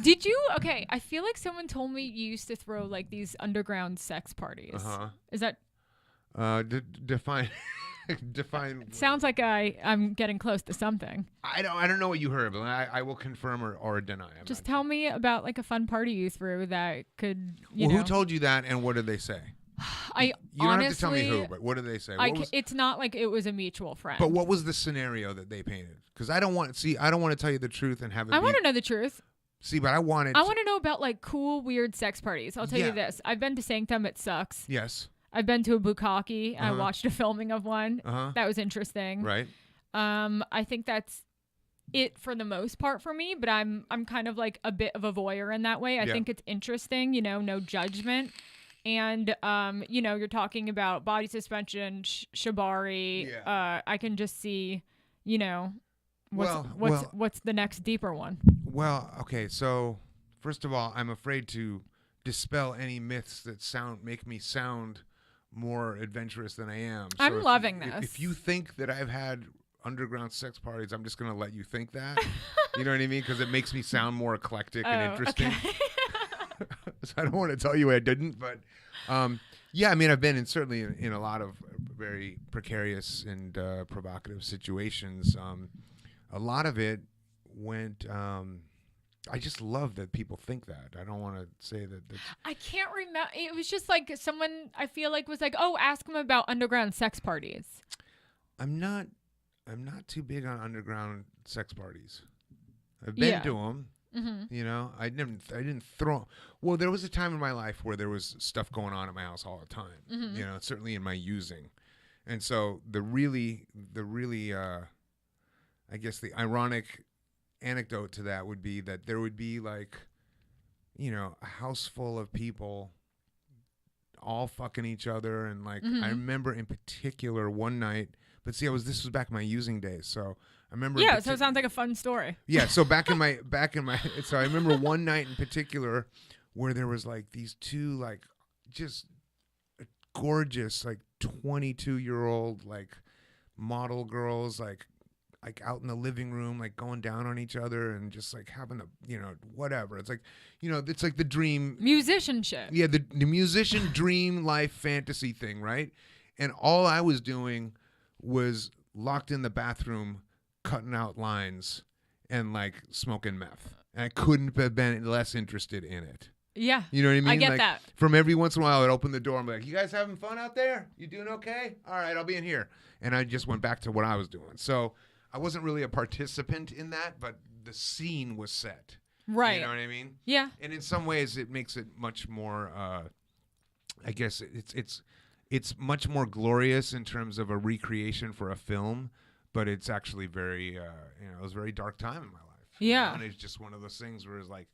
Did you? Okay, I feel like someone told me you used to throw, like, these underground sex parties. Uh-huh. Is that... define. It sounds like I'm getting close to something. I don't know what you heard, but I will confirm or deny. Just tell me about, like, a fun party you threw that could. Who told you that, and what did they say? You don't have to tell me who, but what did they say? It's not like it was a mutual friend. But what was the scenario that they painted? Because I don't want to tell you the truth and have it. I want to know the truth. See, but I want to know about, like, cool, weird sex parties. I'll tell you this: I've been to Sanctum. It sucks. Yes. I've been to a bukkake. I watched a filming of one. That was interesting. Right. I think that's it for the most part for me, but I'm kind of like a bit of a voyeur in that way. I think it's interesting, no judgment. And you're talking about body suspension, shibari. Yeah. I can just see, what's the next deeper one? Well, okay, so first of all, I'm afraid to dispel any myths that make me sound more adventurous than I am. So I'm loving this. If you think that I've had underground sex parties, I'm just going to let you think that. You know what I mean? Because it makes me sound more eclectic and interesting. Okay. So I don't want to tell you I didn't, but yeah, I mean, I've been certainly in a lot of very precarious and provocative situations. A lot of it went... I just love that people think that. I don't want to say that. I can't remember. It was just like someone I feel like was like, "Oh, ask them about underground sex parties." I'm not too big on underground sex parties. I've been to them. Mm-hmm. I didn't throw. Well, there was a time in my life where there was stuff going on at my house all the time. Mm-hmm. Certainly in my using, and so the really I guess the ironic anecdote to that would be that there would be like, you know, a house full of people all fucking each other, and like I remember in particular one night. But see, this was back in my using days, so I remember. Yeah, so it sounds like a fun story. Yeah, so back in my so I remember one night in particular where there was like these two like just gorgeous like 22-year-old like model girls like out in the living room like going down on each other and just like having a, you know, whatever. It's like, you know, it's like the dream musicianship. Yeah, the musician dream life fantasy thing, right? And all I was doing was locked in the bathroom cutting out lines and like smoking meth. And I couldn't have been less interested in it. Yeah. You know what I mean? I get like, that. From every once in a while, I'd open the door and be like, you guys having fun out there? You doing okay? All right, I'll be in here. And I just went back to what I was doing. So I wasn't really a participant in that, but the scene was set. Right. You know what I mean? Yeah. And in some ways, it makes it much more, I guess it's much more glorious in terms of a recreation for a film, but it's actually very, you know, it was a very dark time in my life. Yeah. You know? And it's just one of those things where it's like,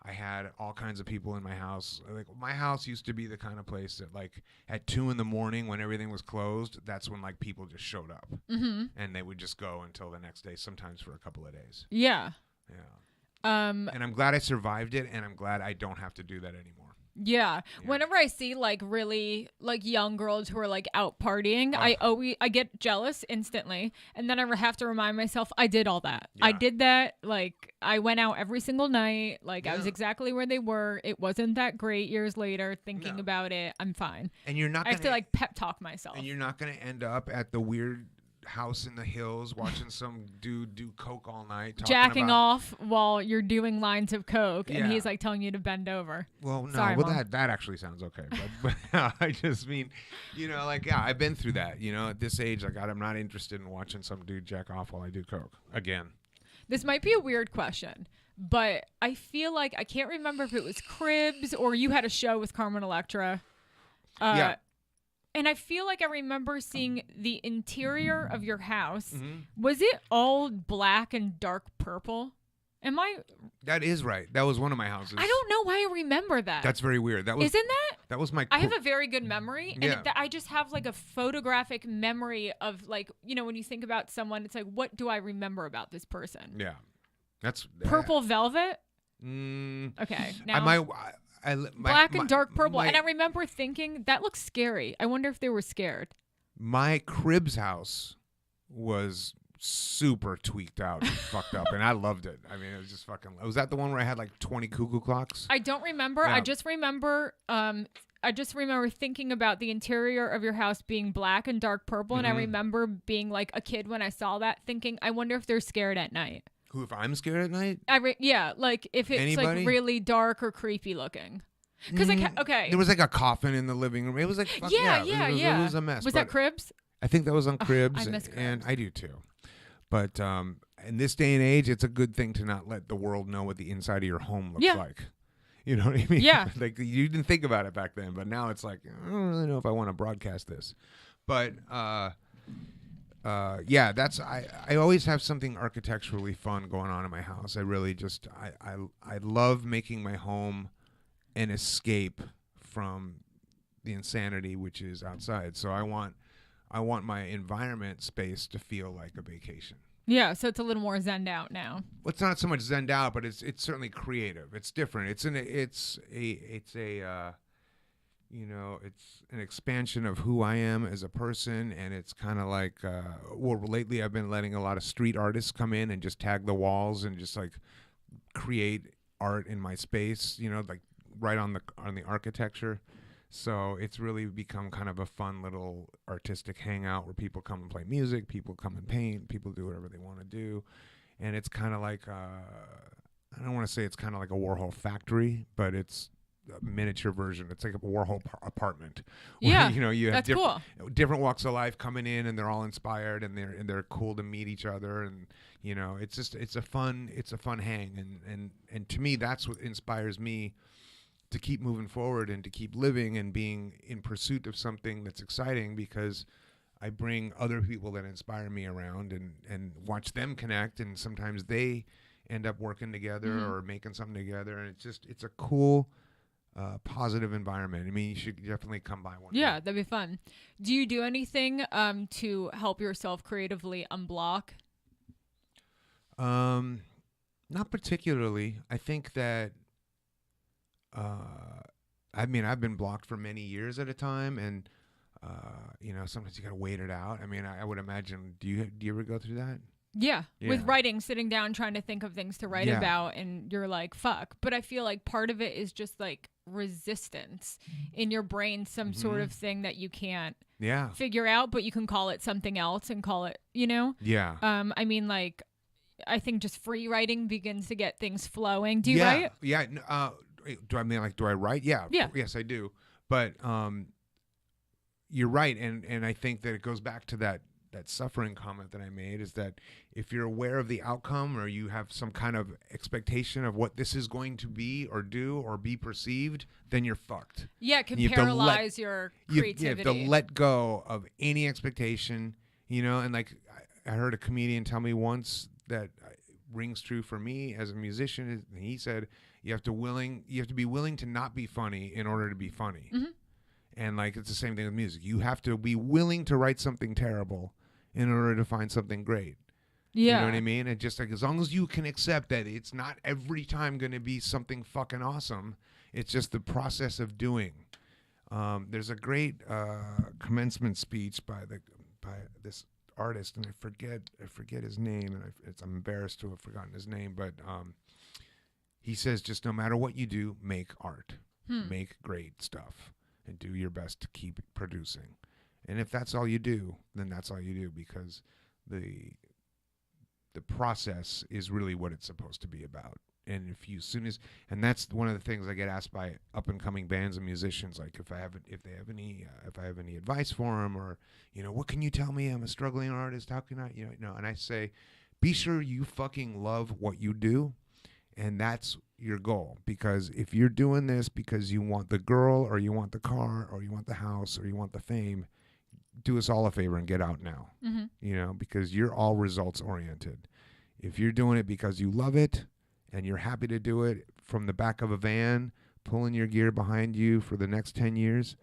I had all kinds of people in my house. Like my house used to be the kind of place that like at 2 a.m. when everything was closed, that's when like people just showed up, and they would just go until the next day, sometimes for a couple of days. Yeah. Yeah. And I'm glad I survived it, and I'm glad I don't have to do that anymore. Yeah. Whenever I see like really like young girls who are like out partying, I get jealous instantly, and then I have to remind myself I did all that. Yeah. I did that. Like I went out every single night. Like I was exactly where they were. It wasn't that great years later thinking about it. I'm fine. And you're not I have to like pep talk myself. And you're not going to end up at the weird house in the hills watching some dude do coke all night, jacking off while you're doing lines of coke, and he's like telling you to bend over. Well, no, sorry, that actually sounds okay, but I just mean, you know, like I've been through that. You know, at this age, like I'm not interested in watching some dude jack off while I do coke again. This might be a weird question, but I feel like I can't remember if it was Cribs or you had a show with Carmen Electra. Yeah. And I feel like I remember seeing the interior of your house. Was it all black and dark purple? Am I? That is right. That was one of my houses. I don't know why I remember that. That's very weird. Isn't that? That was my. I have a very good memory, yeah. and I just have like a photographic memory of like, you know, when you think about someone, it's like, what do I remember about this person? Yeah, that's purple velvet. Okay, now black and dark purple, and I remember thinking that looks scary. I wonder if they were scared. My Cribs house was super tweaked out and fucked up, and I loved it. I mean, it was just fucking. Was that the one where I had like 20 cuckoo clocks? I don't remember. Yeah. I just remember thinking about the interior of your house being black and dark purple, and I remember being like a kid when I saw that, thinking, I wonder if they're scared at night. Who, if I'm scared at night? Yeah, like if it's like really dark or creepy looking. Because okay, there was like a coffin in the living room. It was like it was a mess. Was that Cribs? I think that was on Cribs, I miss Cribs. And I do too. But in this day and age, it's a good thing to not let the world know what the inside of your home looks like. You know what I mean? Yeah. Like you didn't think about it back then, but now it's like I don't really know if I want to broadcast this. But yeah, that's I always have something architecturally fun going on in my house. I really just I love making my home an escape from the insanity which is outside. So I want my environment space to feel like a vacation. Yeah, so it's a little more zenned out now. Well, it's not so much zenned out, but it's certainly creative. It's different. It's an expansion of who I am as a person, and it's kind of like lately I've been letting a lot of street artists come in and just tag the walls and just like create art in my space, you know, like right on the architecture. So it's really become kind of a fun little artistic hangout where people come and play music, people come and paint, people do whatever they want to do. And it's kind of like, I don't want to say it's kind of like a Warhol factory, but it's a miniature version. It's like a Warhol apartment. Where, yeah, you know, you have different walks of life coming in, and they're all inspired, and they're cool to meet each other. And, you know, it's a fun hang. And to me, that's what inspires me to keep moving forward and to keep living and being in pursuit of something that's exciting, because I bring other people that inspire me around and watch them connect, and sometimes they end up working together or making something together, and it's a cool, positive environment. I mean, you should definitely come by one. Yeah, that'd be fun. Do you do anything to help yourself creatively unblock? Not particularly. I think that I mean, I've been blocked for many years at a time, and sometimes you gotta wait it out. I mean, I would imagine. Do you ever go through that? Yeah, with writing, sitting down, trying to think of things to write about, and you're like, fuck. But I feel like part of it is just like resistance in your brain, some sort of thing that you can't figure out, but you can call it something else and call it, Yeah. I mean, like, I think just free writing begins to get things flowing. Do you write? Yeah. Do I write? Yeah. Yeah. Yes, I do. But you're right, and I think that it goes back to that suffering comment that I made, is that if you're aware of the outcome, or you have some kind of expectation of what this is going to be or do or be perceived, then you're fucked. Yeah, it can paralyze your creativity. You have to let go of any expectation, and like I heard a comedian tell me once that rings true for me as a musician. He said you have to be willing to not be funny in order to be funny. Mm-hmm. And like it's the same thing with music. You have to be willing to write something terrible in order to find something great. Yeah. You know what I mean? And just like, as long as you can accept that it's not every time going to be something fucking awesome, it's just the process of doing. There's a great commencement speech by this artist, and I forget his name, and I'm embarrassed to have forgotten his name, but he says, just no matter what you do, make art, make great stuff, and do your best to keep producing. And if that's all you do, then that's all you do, because the process is really what it's supposed to be about. And and that's one of the things I get asked by up and coming bands and musicians, like if I have any advice for them, or what can you tell me? I'm a struggling artist. How can I And I say, be sure you fucking love what you do, and that's your goal. Because if you're doing this because you want the girl, or you want the car, or you want the house, or you want the fame, do us all a favor and get out now. Because you're all results oriented. If you're doing it because you love it and you're happy to do it from the back of a van, pulling your gear behind you for the next 10 years,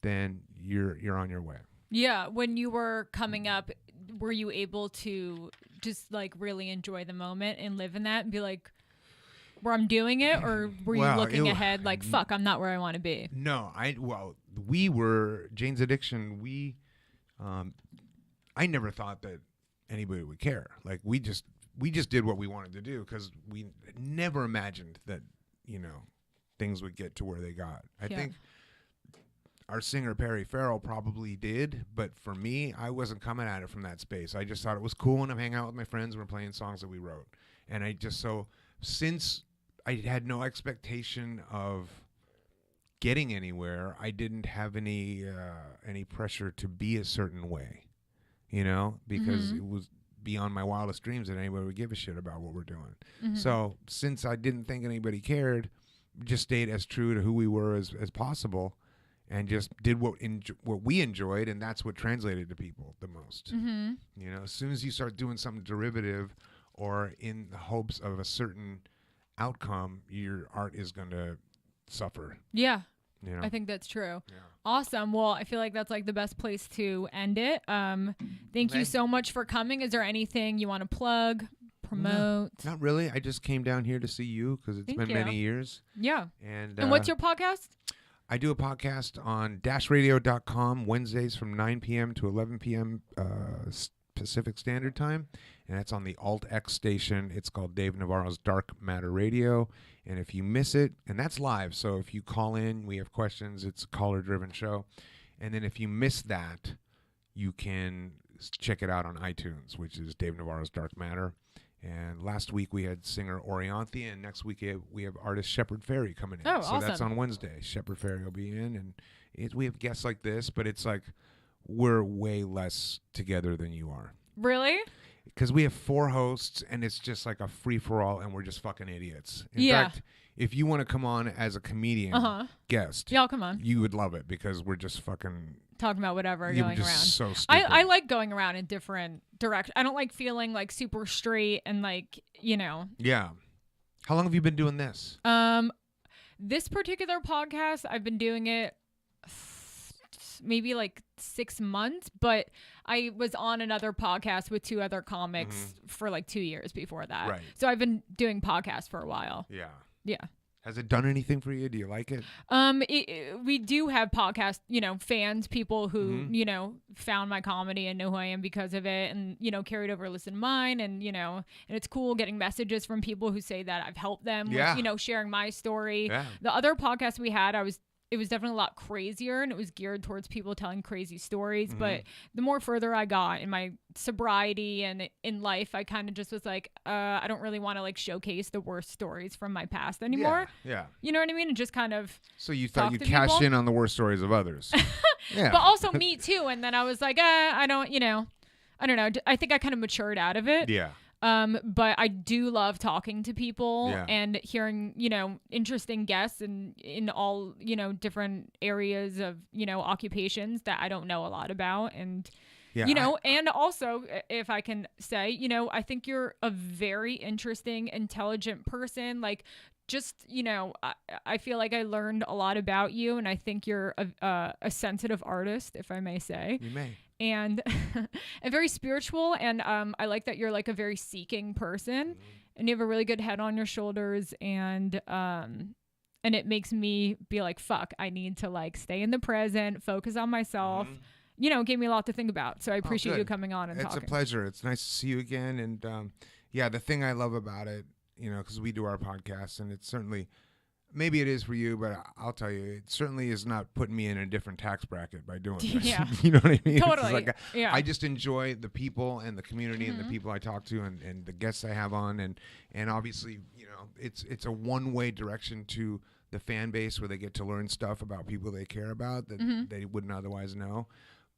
then you're on your way. Yeah. When you were coming up, were you able to just like really enjoy the moment and live in that and be like, where I'm doing it, or were you looking ahead like, fuck, I'm not where I want to be? No, we were Jane's Addiction. I never thought that anybody would care. Like we just did what we wanted to do, because we never imagined that, things would get to where they got. I think our singer Perry Farrell probably did, but for me, I wasn't coming at it from that space. I just thought it was cool when I'm hanging out with my friends and we're playing songs that we wrote. And since I had no expectation of getting anywhere, I didn't have any pressure to be a certain way, because it was beyond my wildest dreams that anybody would give a shit about what we're doing. So since I didn't think anybody cared, just stayed as true to who we were as possible, and just did what we enjoyed, and that's what translated to people the most. As soon as you start doing something derivative or in the hopes of a certain outcome, your art is going to suffer. Yeah. I think that's true. Yeah. Awesome. Well, I feel like that's like the best place to end it. Thank you so much for coming. Is there anything you want to plug, promote? No, not really. I just came down here to see you because it's been many years. Yeah. And what's your podcast? I do a podcast on dashradio.com Wednesdays from 9 p.m. to 11 p.m. Pacific Standard Time, and that's on the Alt X station. It's called Dave Navarro's Dark Matter Radio, and if you miss it, and that's live, so if you call in, we have questions. It's a caller-driven show, and then if you miss that, you can check it out on iTunes, which is Dave Navarro's Dark Matter. And last week we had singer Orianthi, and next week we have artist Shepard Fairey coming in. Oh, so awesome. That's on Wednesday. Shepard Fairey will be in, and we have guests like this, but it's like we're way less together than you are. Really? because we have 4 hosts and it's just like a free for all and we're just fucking idiots. In fact, if you want to come on as a comedian guest, y'all come on. You would love it because we're just fucking talking about whatever going around. So stupid. I like going around in different directions. I don't like feeling like super straight and like, you know. Yeah. How long have you been doing this? This particular podcast, I've been doing it maybe like 6 months, but I was on another podcast with 2 other comics for like 2 years before that. Right. So I've been doing podcasts for a while. Yeah. Yeah. Has it done anything for you? Do you like it? We do have podcast, you know, fans, people who, you know, found my comedy and know who I am because of it and, you know, carried over, listened to mine. And, you know, and it's cool getting messages from people who say that I've helped them with, you know, sharing my story. Yeah. The other podcast we had, it was definitely a lot crazier and it was geared towards people telling crazy stories. But the more further I got in my sobriety and in life, I kind of just was like, I don't really want to like showcase the worst stories from my past anymore. Yeah. You know what I mean? And just kind of. So you thought you'd cash in on the worst stories of others. Yeah. But also me too. And then I was like, I don't know. I think I kind of matured out of it. Yeah. But I do love talking to people and hearing, you know, interesting guests and in all, you know, different areas of, you know, occupations that I don't know a lot about. And, you know, and also if I can say, you know, I think you're a very interesting, intelligent person. Like just, you know, I feel like I learned a lot about you and I think you're a sensitive artist, if I may say. You may. And and very spiritual. And I like that you're like a very seeking person and you have a really good head on your shoulders. And it makes me be like, fuck, I need to like stay in the present, focus on myself. You know, gave me a lot to think about. So I appreciate you coming on and talking. It's a pleasure. It's nice to see you again. And the thing I love about it, you know, because we do our podcast and it's certainly, maybe it is for you, but I'll tell you, it certainly is not putting me in a different tax bracket by doing this. Yeah. You know what I mean? Totally. Like I just enjoy the people and the community and the people I talk to and the guests I have on. And obviously, you know, it's a one-way direction to the fan base where they get to learn stuff about people they care about that they wouldn't otherwise know.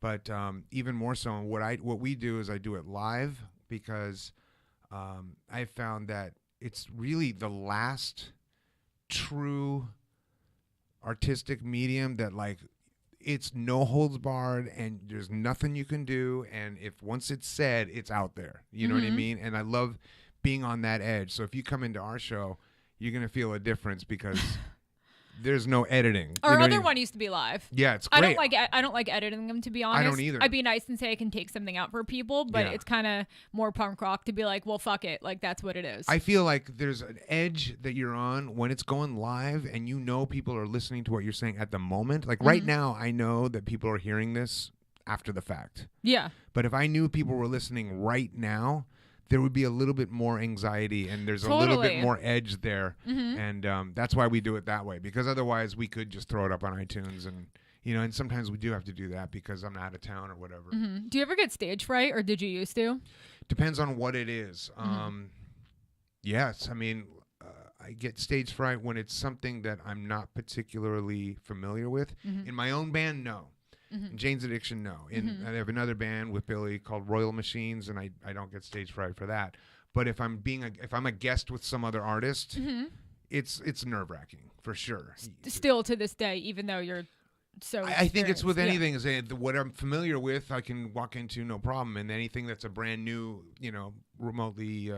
But even more so, what we do is I do it live because I found that it's really the last true artistic medium that like it's no holds barred and there's nothing you can do, and if once it's said, it's out there, you know what I mean? And I love being on that edge. So if you come into our show, you're gonna feel a difference because there's no editing. Our other one used to be live. Yeah, it's great. I don't like editing them, to be honest. I don't either. I'd be nice and say I can take something out for people, but it's kind of more punk rock to be like, well, fuck it. Like, that's what it is. I feel like there's an edge that you're on when it's going live and you know people are listening to what you're saying at the moment. Like right now, I know that people are hearing this after the fact. Yeah. But if I knew people were listening right now, there would be a little bit more anxiety and there's a little bit more edge there. And that's why we do it that way, because otherwise we could just throw it up on iTunes and, you know, and sometimes we do have to do that because I'm out of town or whatever. Do you ever get stage fright or did you used to? Depends on what it is. Yes. I mean, I get stage fright when it's something that I'm not particularly familiar with. In my own band, no. In Jane's Addiction, no. I have another band with Billy called Royal Machines, and I don't get stage fright for that. But if I'm a guest with some other artist, it's nerve-wracking for sure. Still to this day, even though you're so I think it's with anything is what I'm familiar with, I can walk into no problem, and anything that's a brand new, you know, remotely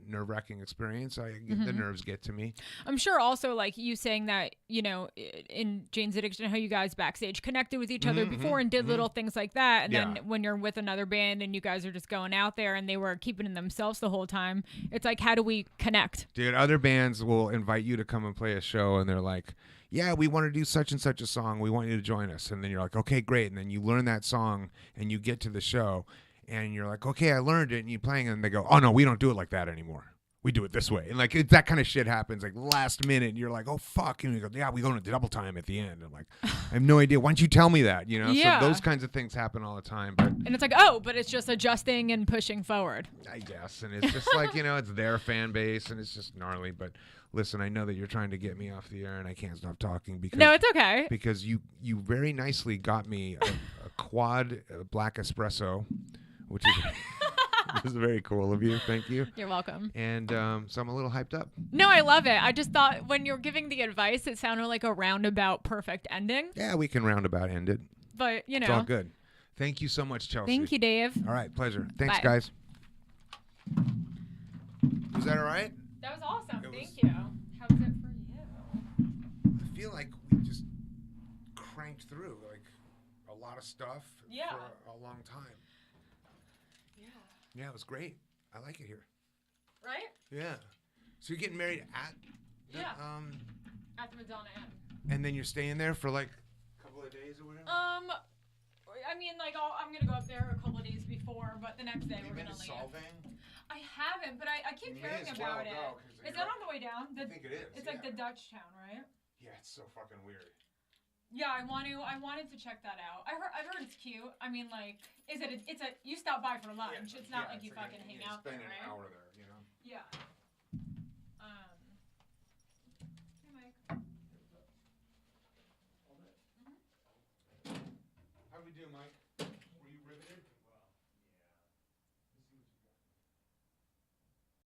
nerve-wracking experience, the nerves get to me. I'm sure also like you saying that, you know, in Jane's Addiction, how you guys backstage connected with each other before and did little things like that, and then when you're with another band and you guys are just going out there and they were keeping it themselves the whole time, it's like, how do we connect? Dude, other bands will invite you to come and play a show and they're like, yeah, we want to do such and such a song. We want you to join us. And then you're like, okay, great. And then you learn that song and you get to the show and you're like, okay, I learned it. And you're playing it and they go, oh, no, we don't do it like that anymore. We do it this way. And like that kind of shit happens like last minute. And you're like, oh, fuck. And you go, yeah, we go into double time at the end. And like, I have no idea. Why don't you tell me that? You know, so those kinds of things happen all the time. And it's like, oh, but it's just adjusting and pushing forward. I guess. And it's just like, you know, it's their fan base and it's just gnarly. But listen, I know that you're trying to get me off the air and I can't stop talking because no, it's okay. Because you very nicely got me a quad black espresso, which This is very cool of you. Thank you. You're welcome. And so I'm a little hyped up. No, I love it. I just thought when you're giving the advice, it sounded like a roundabout perfect ending. Yeah, we can roundabout end it. But, you know. It's all good. Thank you so much, Chelsea. Thank you, Dave. All right, pleasure. Thanks, Bye. guys. Was that all right? That was awesome. Thank you. How was it for you? I feel like we just cranked through like a lot of stuff for a long time. Yeah. Yeah, it was great. I like it here. Right? Yeah. So you're getting married at the, at the Madonna Inn. and then you're staying there for like a couple of days or whatever? I mean, like, I'm going to go up there a couple of days before, but the next day we're going to leave. Solving? I haven't, but I keep hearing about it. Is that on the way down? I think it is. It's like the Dutch town, right? Yeah, it's so fucking weird. Yeah, I wanted to check that out. I've heard it's cute. I mean, like, you stop by for lunch. It's not like you fucking hang out there, right? Spend an hour there, you know? Yeah.